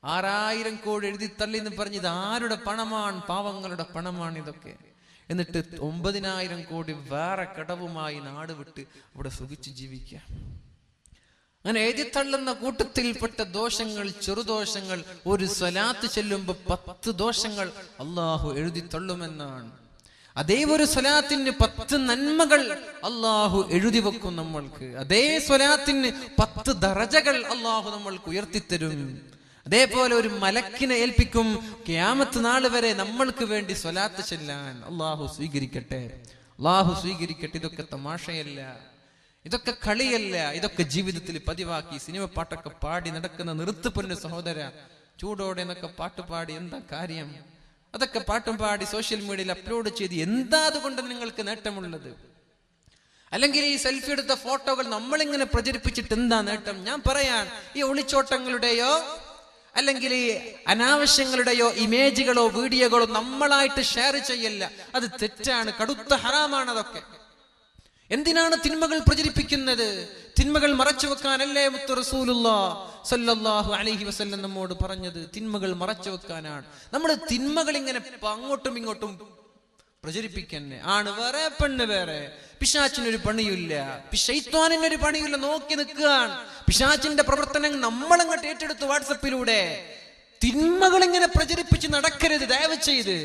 6000 കോടി എഴുതി തള്ളി എന്ന് പറഞ്ഞ് ഇത് ആരുടെ പണമാണ്? പാവങ്ങളുടെ പണമാണ് ഇതൊക്കെ. എന്നിട്ട് 9000 കോടി വേറെ കടവുമായി നാട് വിട്ട് അവിടെ സുഖിച്ച് ജീവിക്കുക. അങ്ങനെ എഴുതിത്തള്ളുന്ന കൂട്ടത്തിൽപ്പെട്ട ദോഷങ്ങൾ, ചെറുദോഷങ്ങൾ, ഒരു സ്വലാത്ത് ചെല്ലുമ്പോ 10 ദോഷങ്ങൾ അല്ലാഹു എഴുതി തള്ളുമെന്നാണ്. അതേ ഒരു സ്വലാത്തിന് 10 നന്മകൾ അല്ലാഹു എഴുതി വെക്കും നമ്മൾക്ക്. അതേ സ്വലാത്തിന് 10 ദറജകൾ അല്ലാഹു നമ്മൾക്ക് ഉയർത്തിത്തരും. അതേപോലെ ഒരു മലക്കിനെ ഏൽപ്പിക്കും ഖിയാമത്ത് നാൾ വരെ നമ്മൾക്ക് വേണ്ടി സ്വലാത്ത് ചൊല്ലാൻ. അല്ലാഹു സ്വീകരിക്കട്ടെ, അല്ലാഹു സ്വീകരിക്കട്ടെ. ഇതൊക്കെ തമാശയല്ല, ഇതൊക്കെ കളിയല്ല, ഇതൊക്കെ ജീവിതത്തിൽ പതിവാക്കി. സിനിമ പാട്ടൊക്കെ പാടി നടക്കുന്ന നിർത്ത് പൊന്നു സഹോദര, ചൂടോടെ എന്നൊക്കെ പാട്ട് പാടി എന്താ കാര്യം? അതൊക്കെ പാട്ടും പാടി സോഷ്യൽ മീഡിയയിൽ അപ്ലോഡ് ചെയ്ത് എന്താ അതുകൊണ്ട് നിങ്ങൾക്ക് നേട്ടമുള്ളത്? അല്ലെങ്കിൽ ഈ സെൽഫി എടുത്ത ഫോട്ടോകൾ നമ്മളിങ്ങനെ പ്രചരിപ്പിച്ചിട്ട് എന്താ നേട്ടം? ഞാൻ പറയാൻ, ഈ ഒളിച്ചോട്ടങ്ങളുടെയോ അല്ലെങ്കിൽ ഈ അനാവശ്യങ്ങളുടെയോ ഇമേജുകളോ വീഡിയോകളോ നമ്മളായിട്ട് ഷെയർ ചെയ്യല്ല. അത് തെറ്റാണ്, കടുത്ത ഹറാമാണ് അതൊക്കെ. എന്തിനാണ് തിന്മകൾ പ്രചരിപ്പിക്കുന്നത്? തിന്മകൾ മറച്ചു വെക്കാനല്ലേ മുത്ത് റസൂലുള്ളാഹി സ്വല്ലല്ലാഹു അലൈഹി വസല്ലം നമ്മോട് പറഞ്ഞത്? തിന്മകൾ മറച്ചു വെക്കാനാണ്. നമ്മൾ തിന്മകൾ ഇങ്ങനെ അങ്ങോട്ടും ഇങ്ങോട്ടും പ്രചരിപ്പിക്കന്നെ. ആണ് വേറെ, പെണ്ണ് വേറെ. പിശാചിനൊരു പണിയില്ല, ശൈത്വാനിനൊരു പണിയില്ല, നോക്കി നിൽക്കുകയാണ്. പിശാചിന്റെ പ്രവർത്തനം നമ്മളങ്ങോട്ട് ഏറ്റെടുത്ത് വാട്സപ്പിലൂടെ തിന്മകൾ ഇങ്ങനെ പ്രചരിപ്പിച്ച് നടക്കരുത് ദയവ് ചെയ്ത്.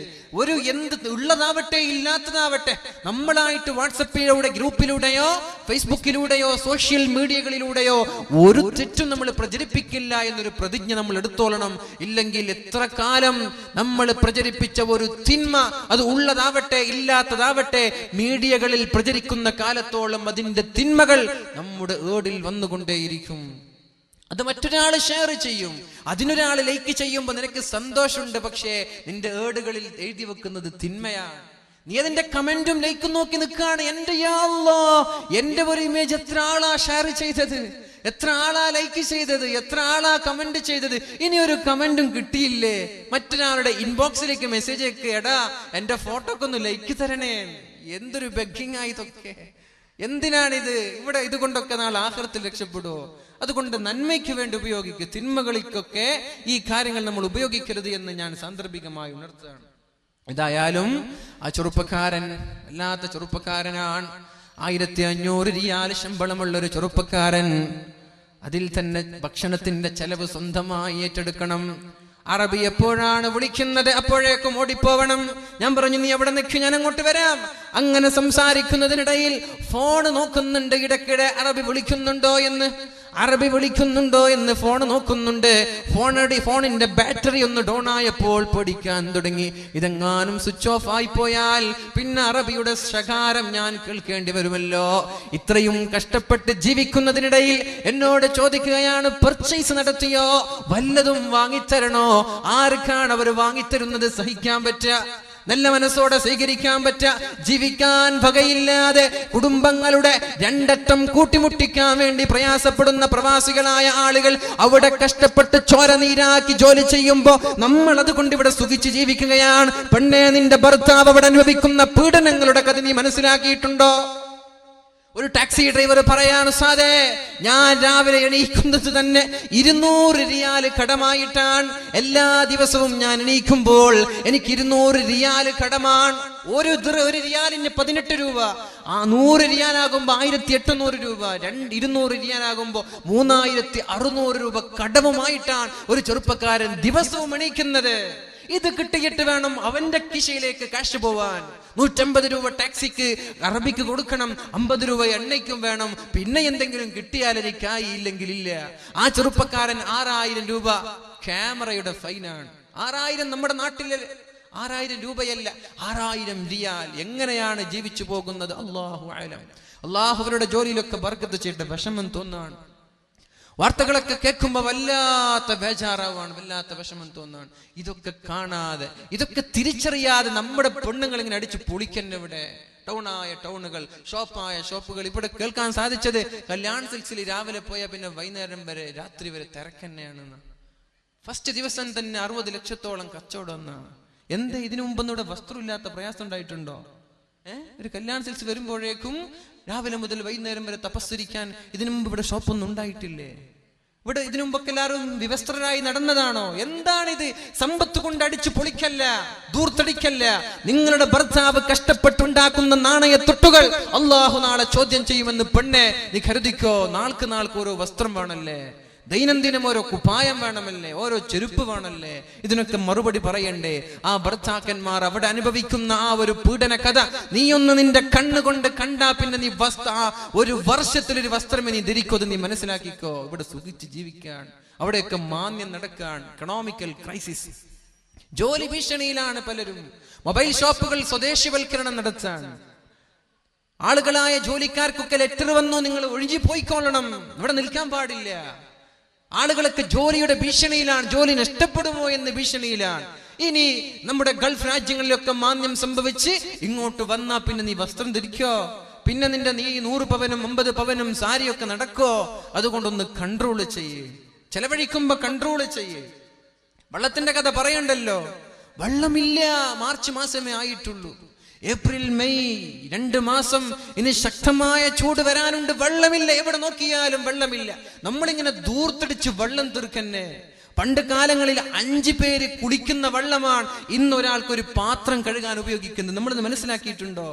ഒരു എന്ത് ഉള്ളതാവട്ടെ ഇല്ലാത്തതാവട്ടെ നമ്മളായിട്ട് വാട്സപ്പിലൂടെ, ഗ്രൂപ്പിലൂടെയോ ഫേസ്ബുക്കിലൂടെയോ സോഷ്യൽ മീഡിയകളിലൂടെയോ ഒരു തെറ്റും നമ്മൾ പ്രചരിപ്പിക്കില്ല എന്നൊരു പ്രതിജ്ഞ നമ്മൾ എടുത്തോളണം. ഇല്ലെങ്കിൽ എത്ര കാലം നമ്മൾ പ്രചരിപ്പിച്ച ഒരു തിന്മ, അത് ഉള്ളതാവട്ടെ ഇല്ലാത്തതാവട്ടെ, മീഡിയകളിൽ പ്രചരിക്കുന്ന കാലത്തോളം അതിന്റെ തിന്മകൾ നമ്മുടെ ഏടിൽ വന്നുകൊണ്ടേയിരിക്കും. അത് മറ്റൊരാൾ ഷെയർ ചെയ്യും, അതിനൊരാൾ ലൈക്ക് ചെയ്യുമ്പോൾ നിനക്ക് സന്തോഷമുണ്ട്. പക്ഷേ നിന്റെ ഏടുകളിൽ എഴുതി വെക്കുന്നത് തിന്മയാണ്. നീ അതിന്റെ കമന്റും ലൈക്കും നോക്കി നിൽക്കുകയാണ്. എന്റെ യാ അല്ലാഹ്, എന്റെ ഒരു ഇമേജ് എത്ര ആളാ ഷെയർ ചെയ്തത്, എത്ര ആളാ ലൈക്ക് ചെയ്തത്, എത്ര ആളാ കമന്റ് ചെയ്തത്. ഇനി ഒരു കമന്റും കിട്ടിയില്ലേ? മറ്റൊരാളുടെ ഇൻബോക്സിലേക്ക് മെസ്സേജ് ഒക്കെ, എടാ എന്റെ ഫോട്ടോക്കൊന്ന് ലൈക്ക് തരണേ. എന്തൊരു ബെഗ്ഗിങ് ആയി ഇതൊക്കെ. എന്തിനാണിത്? ഇവിടെ ഇതുകൊണ്ടൊക്കെ നാളെ ആഖിറത്തിൽ രക്ഷപ്പെടുവോ? അതുകൊണ്ട് നന്മയ്ക്ക് വേണ്ടി ഉപയോഗിക്കുക. തിന്മകളിക്കൊക്കെ ഈ കാര്യങ്ങൾ നമ്മൾ ഉപയോഗിക്കരുത് എന്ന് ഞാൻ സാന്ദർഭികമായി ഉണർത്തുകയാണ്. ഏതായാലും ആ ചെറുപ്പക്കാരൻ അല്ലാത്ത ചെറുപ്പക്കാരനാണ്. 1500 റിയാൽ ശമ്പളമുള്ളൊരു ചെറുപ്പക്കാരൻ. അതിൽ തന്നെ ഭക്ഷണത്തിന്റെ ചെലവ് സ്വന്തമായി ഏറ്റെടുക്കണം. അറബി എപ്പോഴാണ് വിളിക്കുന്നത് അപ്പോഴേക്കും ഓടിപ്പോവണം. ഞാൻ പറഞ്ഞു, നീ എവിടെ നിൽക്ക്, ഞാൻ അങ്ങോട്ട് വരാം. അങ്ങനെ സംസാരിക്കുന്നതിനിടയിൽ ഫോൺ നോക്കുന്നുണ്ട്, ഇടയ്ക്കിടെ അറബി വിളിക്കുന്നുണ്ടോ എന്ന്. അറബി വിളിക്കുന്നുണ്ടോ എന്ന് ഫോൺ നോക്കുന്നുണ്ട്. ഫോണിന്റെ ബാറ്ററി ഒന്ന് ഡൗൺ ആയപ്പോൾ പൊടിക്കാൻ തുടങ്ങി. ഇതെങ്ങാനും സ്വിച്ച് ഓഫ് ആയി പോയാൽ പിന്നെ അറബിയുടെ ശകാരം ഞാൻ കേൾക്കേണ്ടി വരുമല്ലോ. ഇത്രയും കഷ്ടപ്പെട്ട് ജീവിക്കുന്നതിനിടയിൽ എന്നോട് ചോദിക്കുകയാണ്, പർച്ചേസ് നടത്തിയോ, വല്ലതും വാങ്ങിത്തരണോ? ആർക്കാണ് അവർ വാങ്ങിത്തരുന്നത് സഹിക്കാൻ പറ്റുക? നല്ല മനസ്സോടെ സ്വീകരിക്കാൻ പറ്റുക? ജീവിക്കാൻ വകയില്ലാതെ കുടുംബങ്ങളുടെ രണ്ടറ്റം കൂട്ടിമുട്ടിക്കാൻ വേണ്ടി പ്രയാസപ്പെടുന്ന പ്രവാസികളായ ആളുകൾ അവിടെ കഷ്ടപ്പെട്ട് ചോര നീരാക്കി ജോലി ചെയ്യുമ്പോ നമ്മൾ അതുകൊണ്ട് ഇവിടെ സുഖിച്ച് ജീവിക്കുകയാണ്. പെണ്ണേ, നിന്റെ ഭർത്താവ് അവിടെ അനുഭവിക്കുന്ന പീഡനങ്ങളുടെ കഥ നീ മനസ്സിലാക്കിയിട്ടുണ്ടോ? ഒരു ടാക്സി ഡ്രൈവർ പറയാണ്, സാധേ, ഞാൻ രാവിലെ എണീക്കുന്നത് തന്നെ 200 റിയാൽ കടമായിട്ടാണ്. എല്ലാ ദിവസവും ഞാൻ എണീക്കുമ്പോൾ എനിക്ക് 200 റിയാൽ കടമാണ്. ഒരു റിയാലിന് 18 രൂപ. 100 റിയാലാകുമ്പോ 1800 രൂപ. 200 റിയാലാകുമ്പോ 3600 രൂപ കടവുമായിട്ടാണ് ഒരു ചെറുപ്പക്കാരൻ ദിവസവും എണീക്കുന്നത്. ഇത് കിട്ടിയിട്ട് വേണം അവന്റെ കിശയിലേക്ക് കാശ് പോവാൻ. 150 രൂപ ടാക്സിക്ക് അറബിക്ക് കൊടുക്കണം, 50 രൂപ എണ്ണയ്ക്കും വേണം. പിന്നെ എന്തെങ്കിലും കിട്ടിയാൽ എനിക്കായി, ഇല്ലെങ്കിൽ ഇല്ല. ആ ചെറുപ്പക്കാരൻ 6000 രൂപ ക്യാമറയുടെ ഫൈനാണ്. 6000 നമ്മുടെ നാട്ടിലെ 6000 രൂപയല്ല, 6000 റിയാൽ. എങ്ങനെയാണ് ജീവിച്ചു പോകുന്നത്? അല്ലാഹു അലം. അല്ലാഹുവിന്റെ ജോലിയിലൊക്കെ ബർക്കത്ത് ചെയ്തിട്ട് വിഷമം തോന്നാണ്. വാർത്തകളൊക്കെ കേൾക്കുമ്പോ വല്ലാത്ത ബേജാറാവാണ്, വല്ലാത്ത വിഷമം തോന്നാണ്. ഇതൊക്കെ കാണാതെ, ഇതൊക്കെ തിരിച്ചറിയാതെ നമ്മുടെ പെണ്ണുങ്ങൾ ഇങ്ങനെ അടിച്ചു പൊളിക്കന്നെ. ടൗണായ ടൗണുകൾ, ഷോപ്പായ ഷോപ്പുകൾ. ഇവിടെ കേൾക്കാൻ സാധിച്ചത് കല്യാൺ സിൽക്സിൽ രാവിലെ പോയാൽ പിന്നെ വൈകുന്നേരം വരെ, രാത്രി വരെ തിരക്കന്നെയാണെന്ന്. ഫസ്റ്റ് ദിവസം തന്നെ 60 ലക്ഷത്തോളം കച്ചവടം എന്നാണ്. എന്താ ഇതിനു മുമ്പൊന്നും ഇവിടെ വസ്ത്രമില്ലാത്ത പ്രയാസം ഉണ്ടായിട്ടുണ്ടോ? ഒരു കല്യാൺ സിൽക്സ് വരുമ്പോഴേക്കും രാവിലെ മുതൽ വൈകുന്നേരം വരെ തപസ്സരിക്കാൻ ഇതിനു മുമ്പ് ഇവിടെ ഷോപ്പൊന്നും ഉണ്ടായിട്ടില്ലേ? ഇവിടെ ഇതിനു മുമ്പൊക്കെ എല്ലാവരും വിവസ്ത്രരായി നടന്നതാണോ? എന്താണിത്? സമ്പത്ത് കൊണ്ട് അടിച്ചു പൊളിക്കല്ല, ദൂർത്തടിക്കല്ല. നിങ്ങളുടെ ഭർത്താവ് കഷ്ടപ്പെട്ടുണ്ടാക്കുന്ന നാണയത്തൊട്ടുകൾ അള്ളാഹു നാളെ ചോദ്യം ചെയ്യുമെന്ന് പെണ്ണെ നീ കരുതിക്കോ. നാൾക്ക് ഓരോ വസ്ത്രം വേണല്ലേ, ദൈനംദിനം ഓരോ കുപ്പായം വേണമല്ലേ, ഓരോ ചെരുപ്പ് വേണമല്ലേ? ഇതിനൊക്കെ മറുപടി പറയണ്ടേ? ആ ഭർത്താക്കന്മാർ അവിടെ അനുഭവിക്കുന്ന ആ ഒരു പീഡന കഥ നീയൊന്ന് നിന്റെ കണ്ണുകൊണ്ട് കണ്ടാ പിന്നെ നീ ഒരു വർഷത്തിലൊരു വസ്ത്രമേ നീ ധരിക്കോ, നീ മനസ്സിലാക്കിക്കോ. ഇവിടെ സുഖിച്ച് ജീവിക്കാൻ, അവിടെയൊക്കെ മാന്യം നടക്കാൻ. എക്കണോമിക്കൽ ക്രൈസിസ്, ജോലി ഭീഷണിയിലാണ് പലരും. മൊബൈൽ ഷോപ്പുകൾ സ്വദേശിവൽക്കരണം നടത്താൻ. ആളുകളായ ജോലിക്കാർക്കൊക്കെ ലെറ്റർ വന്നു, നിങ്ങൾ ഒഴിഞ്ഞു പോയിക്കൊള്ളണം, ഇവിടെ നിൽക്കാൻ പാടില്ല. ആളുകളൊക്കെ ജോലിയുടെ ഭീഷണിയിലാണ്, ജോലി നഷ്ടപ്പെടുമോ എന്ന് ഭീഷണിയിലാണ്. ഇനി നമ്മുടെ ഗൾഫ് രാജ്യങ്ങളിലൊക്കെ മാന്യം സംഭവിച്ച് ഇങ്ങോട്ട് വന്നാ പിന്നെ നീ വസ്ത്രം ധരിക്കോ? പിന്നെ നീ 100 പവനും 50 പവനും സാരിയൊക്കെ നടക്കോ? അതുകൊണ്ടൊന്ന് കൺട്രോൾ ചെയ്യേ, ചെലവഴിക്കുമ്പോ കൺട്രോൾ ചെയ്യേ. വെള്ളത്തിന്റെ കഥ പറയണ്ടല്ലോ. വെള്ളമില്ല, മാർച്ച് മാസമേ ആയിട്ടുള്ളൂ. ഏപ്രിൽ മെയ് 2 മാസം ഇനി ശക്തമായ ചൂട് വരാനുണ്ട്. വെള്ളമില്ല, എവിടെ നോക്കിയാലും വെള്ളമില്ല. നമ്മളിങ്ങനെ ദൂർത്തടിച്ച് വെള്ളം തീർക്കന്നെ. പണ്ട് കാലങ്ങളിൽ 5 പേര് കുടിക്കുന്ന വെള്ളമാണ് ഇന്ന് ഒരാൾക്കൊരു പാത്രം കഴുകാൻ ഉപയോഗിക്കുന്നത്. നമ്മളിത് മനസ്സിലാക്കിയിട്ടുണ്ടോ?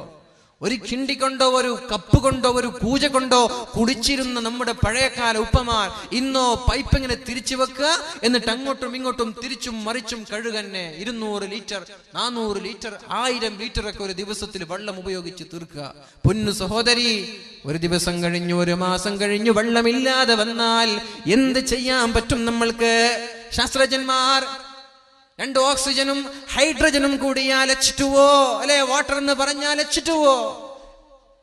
ഒരു കിണ്ടി കൊണ്ടോ ഒരു കപ്പ് കൊണ്ടോ ഒരു കൂജ കൊണ്ടോ കുടിച്ചിരുന്ന നമ്മുടെ പഴയകാല ഉപ്പമാർ ഇന്നോ പൈപ്പ് ഇങ്ങനെ തിരിച്ചു വെക്കുക, എന്നിട്ട് അങ്ങോട്ടും ഇങ്ങോട്ടും തിരിച്ചും മറിച്ചും കഴുകന്നെ. 200 ലിറ്റർ 400 ലിറ്റർ 1000 ലിറ്റർ ഒക്കെ ഒരു ദിവസത്തിൽ വെള്ളം ഉപയോഗിച്ച് തീർക്കുക. പൊന്നു സഹോദരി, ഒരു ദിവസം കഴിഞ്ഞു, ഒരു മാസം കഴിഞ്ഞു വെള്ളമില്ലാതെ വന്നാൽ എന്ത് ചെയ്യാൻ പറ്റും നമ്മൾക്ക്? ശാസ്ത്രജ്ഞന്മാർ 2 ഓക്സിജനും ഹൈഡ്രജനും കൂടിയാൽ H2O അല്ലെ, വാട്ടർ എന്ന് പറഞ്ഞാൽ H2O.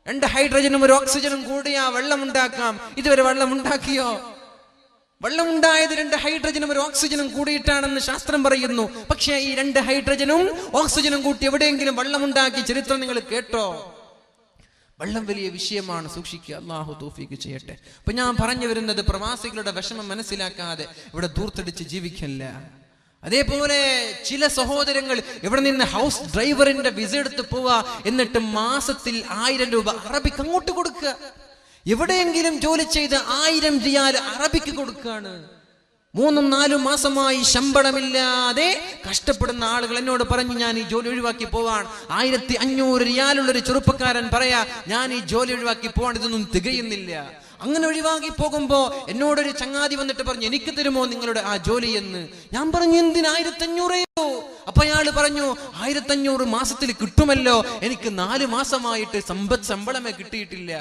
2 ഹൈഡ്രജനും 1 ഓക്സിജനും കൂടിയാ വെള്ളം ഉണ്ടാക്കാം. ഇതുവരെ വെള്ളം ഉണ്ടാക്കിയോ? വെള്ളം ഉണ്ടായത് 2 ഹൈഡ്രജനും 1 ഓക്സിജനും കൂടിയിട്ടാണെന്ന് ശാസ്ത്രം പറയുന്നു. പക്ഷേ ഈ 2 ഹൈഡ്രജനും ഓക്സിജനും കൂട്ടി എവിടെയെങ്കിലും വെള്ളം ഉണ്ടാക്കി ചരിത്രം നിങ്ങൾ കേട്ടോ? വെള്ളം വലിയ വിഷയമാണ്, സൂക്ഷിക്കുക. അല്ലാഹു തൗഫീഖ് ചെയ്യട്ടെ. അപ്പൊ ഞാൻ പറഞ്ഞു വരുന്നത്, പ്രവാസികളുടെ വിഷമം മനസ്സിലാക്കാതെ ഇവിടെ ദൂർത്തടിച്ച് ജീവിക്കല്ല. അതേപോലെ ചില സഹോദരങ്ങൾ ഇവിടെ നിന്ന് ഹൗസ് ഡ്രൈവറിന്റെ വിസ എടുത്ത് പോവാ, എന്നിട്ട് മാസത്തിൽ 1000 രൂപ അറബിക്ക് അങ്ങോട്ട് കൊടുക്കുക. എവിടെയെങ്കിലും ജോലി ചെയ്ത് 1000 റിയാൽ അറബിക്ക് കൊടുക്കുകയാണ്. 3-4 മാസമായി ശമ്പളമില്ലാതെ കഷ്ടപ്പെടുന്ന ആളുകൾ എന്നോട് പറഞ്ഞു, ഞാൻ ഈ ജോലി ഒഴിവാക്കി പോവാൻ. 1500 റിയാലുള്ളൊരു ചെറുപ്പക്കാരൻ പറയാ, ഞാൻ ഈ ജോലി ഒഴിവാക്കി പോവാൻ, ഇതൊന്നും തികയുന്നില്ല. അങ്ങനെ ഒഴിവാക്കി പോകുമ്പോ എന്നോടൊരു ചങ്ങാതി വന്നിട്ട് പറഞ്ഞു, എനിക്ക് തരുമോ നിങ്ങളുടെ ആ ജോലി എന്ന്. ഞാൻ പറഞ്ഞു, എന്തിന് 1500? അപ്പൊ അയാൾ പറഞ്ഞു 1500 മാസത്തിൽ കിട്ടുമല്ലോ, എനിക്ക് 4 മാസമായിട്ട് ശമ്പളമേ കിട്ടിയിട്ടില്ല.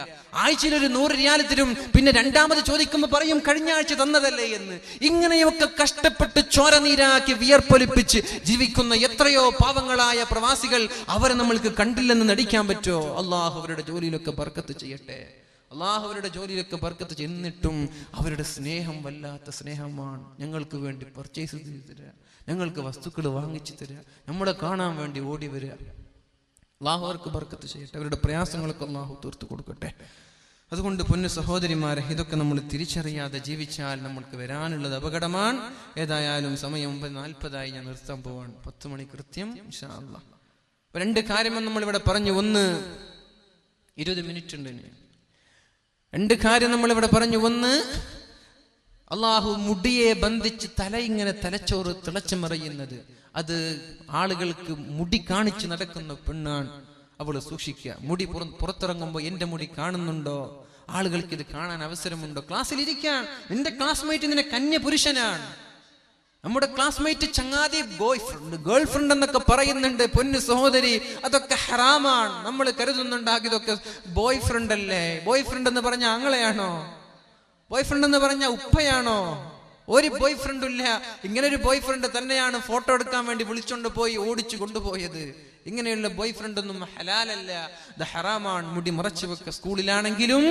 ആഴ്ചയിൽ ഒരു 100 റിയാൽ തരും, പിന്നെ രണ്ടാമത് ചോദിക്കുമ്പോൾ പറയും കഴിഞ്ഞ ആഴ്ച തന്നതല്ലേ എന്ന്. ഇങ്ങനെയൊക്കെ കഷ്ടപ്പെട്ട് ചോരനീരാക്കി വിയർപ്പൊലിപ്പിച്ച് ജീവിക്കുന്ന എത്രയോ പാവങ്ങളായ പ്രവാസികൾ, അവരെ നമ്മൾക്ക് കണ്ടില്ലെന്ന് നടിക്കാൻ പറ്റുമോ? അള്ളാഹു അവരുടെ ജോലിയിലൊക്കെ ബർക്കത്ത് ചെയ്യട്ടെ. അള്ളാഹു അവരുടെ ജോലിയിലൊക്കെ ബർക്കത്ത് ചെയ്യുന്നിട്ടും അവരുടെ സ്നേഹം വല്ലാത്ത സ്നേഹമാണ്. ഞങ്ങൾക്ക് വേണ്ടി പർച്ചേസ് ചെയ്ത് തരിക, ഞങ്ങൾക്ക് വസ്തുക്കൾ വാങ്ങിച്ചു തരിക, നമ്മളെ കാണാൻ വേണ്ടി ഓടി വരിക. അള്ളാഹു അവർക്ക് ബർക്കത്ത് ചെയ്യട്ടെ, അവരുടെ പ്രയാസങ്ങളൊക്കെ അള്ളാഹു തീർത്തു കൊടുക്കട്ടെ. അതുകൊണ്ട് പൊന്നു സഹോദരിമാരെ, ഇതൊക്കെ നമ്മൾ തിരിച്ചറിയാതെ ജീവിച്ചാൽ നമ്മൾക്ക് വരാനുള്ളത് അപകടമാണ്. ഏതായാലും സമയം 9:40 ഞാൻ നിർത്താൻ പോവാണ്. 10 മണി കൃത്യം ഇൻഷാ അല്ലാഹ്. 2 കാര്യം നമ്മളിവിടെ പറഞ്ഞു. ഒന്ന്, 20 മിനിറ്റ് ഉണ്ട്. 2 കാര്യം നമ്മളിവിടെ പറഞ്ഞു. ഒന്ന്, അള്ളാഹു മുടിയെ ബന്ധിച്ച് ഇങ്ങനെ തലച്ചോറ് തിളച്ചു മറിയുന്നത്, അത് ആളുകൾക്ക് മുടി കാണിച്ച് നടക്കുന്ന പെണ്ണാണ്. അവള് സൂക്ഷിക്കുക. മുടി പുറത്തിറങ്ങുമ്പോൾ എന്റെ മുടി കാണുന്നുണ്ടോ, ആളുകൾക്ക് ഇത് കാണാൻ അവസരമുണ്ടോ? ക്ലാസ്സിൽ ഇരിക്കാൻ നിന്റെ ക്ലാസ്മേറ്റ് നിന്റെ കന്യ പുരുഷനാണ്. നമ്മുടെ ക്ലാസ്മേറ്റ് ചങ്ങാതി ഗേൾ ഫ്രണ്ട് എന്നൊക്കെ പറയുന്നുണ്ട്. പൊന്നു സഹോദരി, അതൊക്കെ ഹറാമാണ്. നമ്മൾ കരുതുന്നുണ്ടാക്കി ഇതൊക്കെ ബോയ് ഫ്രണ്ട് അല്ലേ. ബോയ് ഫ്രണ്ട് എന്ന് പറഞ്ഞ ആങ്ങളെയാണോ? ബോയ് ഫ്രണ്ട് എന്ന് പറഞ്ഞ ഉപ്പയാണോ? ഒരു ബോയ് ഫ്രണ്ടും ഇല്ല. ഇങ്ങനെ ഒരു ബോയ് ഫ്രണ്ട് തന്നെയാണ് ഫോട്ടോ എടുക്കാൻ വേണ്ടി വിളിച്ചോണ്ട് പോയി ഓടിച്ചു കൊണ്ടുപോയത്. ഇങ്ങനെയുള്ള ബോയ് ഫ്രണ്ട് ഒന്നും ഹലാലല്ല, ഇത് ഹറാമാണ്. മുടി മറച്ചു വെക്ക. സ്കൂളിലാണെങ്കിലും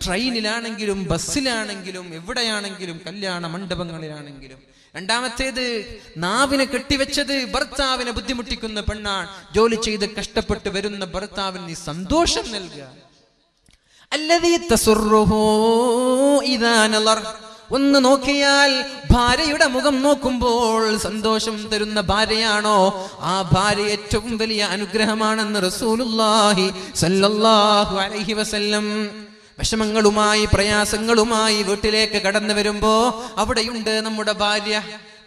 ട്രെയിനിലാണെങ്കിലും ബസ്സിലാണെങ്കിലും എവിടെയാണെങ്കിലും കല്യാണ മണ്ഡപങ്ങളിലാണെങ്കിലും. രണ്ടാമത്തേത്, നാവിനെ കെട്ടിവെച്ചത് ഭർത്താവിനെ ബുദ്ധിമുട്ടിക്കുന്ന പെണ്ണാണ്. ജോലി ചെയ്ത് കഷ്ടപ്പെട്ട് വരുന്ന ഭർത്താവിന് നീ സന്തോഷം നൽകുക. അല്ലദീ തസുറുഹു ഇദാ നളർ, ഒന്ന് നോക്കിയാൽ ഭാര്യയുടെ മുഖം നോക്കുമ്പോൾ സന്തോഷം തരുന്ന ഭാര്യയാണോ, ആ ഭാര്യ ഏറ്റവും വലിയ അനുഗ്രഹമാണെന്ന് റസൂലുള്ളാഹി സ്വല്ലല്ലാഹു അലൈഹി വസല്ലം. വിഷമങ്ങളുമായി പ്രയാസങ്ങളുമായി വീട്ടിലേക്ക് കടന്നു വരുമ്പോ അവിടെയുണ്ട് നമ്മുടെ ഭാര്യ.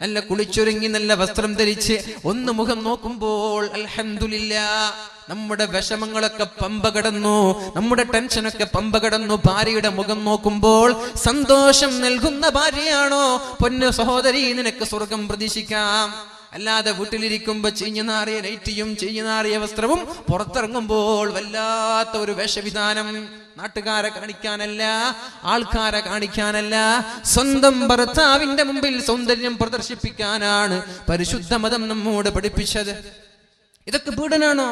നല്ല കുളിച്ചൊരുങ്ങി നല്ല വസ്ത്രം ധരിച്ച് ഒന്ന് മുഖം നോക്കുമ്പോൾ അൽഹംദുലില്ലാഹ്, നമ്മുടെ വിഷമങ്ങളൊക്കെ പമ്പ കടന്നു, നമ്മുടെ ടെൻഷനൊക്കെ പമ്പ കടന്നു. ഭാര്യയുടെ മുഖം നോക്കുമ്പോൾ സന്തോഷം നൽകുന്ന ഭാര്യയാണോ, പൊന്നു സഹോദരി, നിനക്ക് സ്വർഗം പ്രതീക്ഷിക്കാം. അല്ലാതെ വീട്ടിലിരിക്കുമ്പോ ചീഞ്ഞു നാറിയ നൈറ്റിയും ചീഞ്ഞു നാറിയ വസ്ത്രവും പുറത്തിറങ്ങുമ്പോൾ വല്ലാത്ത ഒരു വേഷവിധാനം. നാട്ടുകാരെ കാണിക്കാനല്ല, ആൾക്കാരെ കാണിക്കാനല്ല, സ്വന്തം ഭർത്താവിന്റെ മുമ്പിൽ സൗന്ദര്യം പ്രദർശിപ്പിക്കാനാണ് പരിശുദ്ധ മതം നമ്മോട് പഠിപ്പിച്ചത്. ഇതൊക്കെ പീഡനാണോ?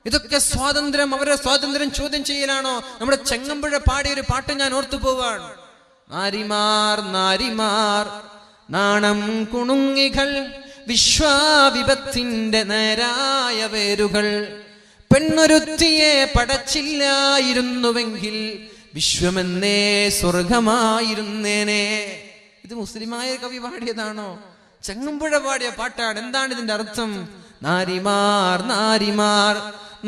ഇതൊക്കെ സ്വാതന്ത്ര്യം, അവരുടെ സ്വാതന്ത്ര്യം ചോദ്യം ചെയ്യലാണോ? നമ്മുടെ ചെങ്ങമ്പുഴ പാടിയ ഒരു പാട്ട് ഞാൻ ഓർത്തു പോവാണ്. നാരിമാർ നാരിമാർ നാണം കുണുങ്ങികൾ, വിശ്വാവിപത്തിന്റെ നേരായ വേരുകൾ, പെണ്ണൊരുത്തിയെ പടച്ചില്ലായിരുന്നുവെങ്കിൽ വിശ്വമെന്നേ സ്വർഗമായിരുന്നേനെ. ഇത് മുസ്ലിമായ കവി പാടിയതാണോ? ചെങ്ങമ്പുഴ പാടിയ പാട്ടാണ്. എന്താണ് ഇതിന്റെ അർത്ഥം? നാരിമാർ നാരിമാർ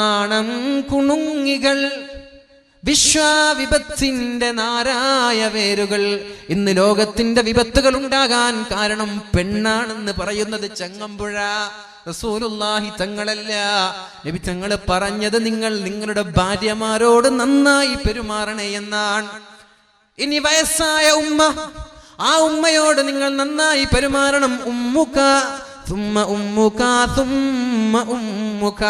നാണം കുണുങ്ങികൾ, വിശ്വാവിപത്തിന്റെ നാരായ വേരുകൾ. ഇന്ന് ലോകത്തിന്റെ വിപത്തുകൾ ഉണ്ടാകാൻ കാരണം പെണ്ണാണെന്ന് പറയുന്നത് ചെങ്ങമ്പുഴ റസൂലുള്ളാഹി തങ്ങളല്ല. നബി തങ്ങൾ പറഞ്ഞത് നിങ്ങൾ നിങ്ങളുടെ ഭാര്യമാരോട് നന്നായി പെരുമാറണേ എന്നാണ്. ഇനി വയസ്സായ ഉമ്മ, ആ ഉമ്മയോട് നിങ്ങൾ നന്നായി പെരുമാറണം. ഉമ്മുക തുമ്മ ഉമ്മുക തുമ്മ ഉമ്മുക.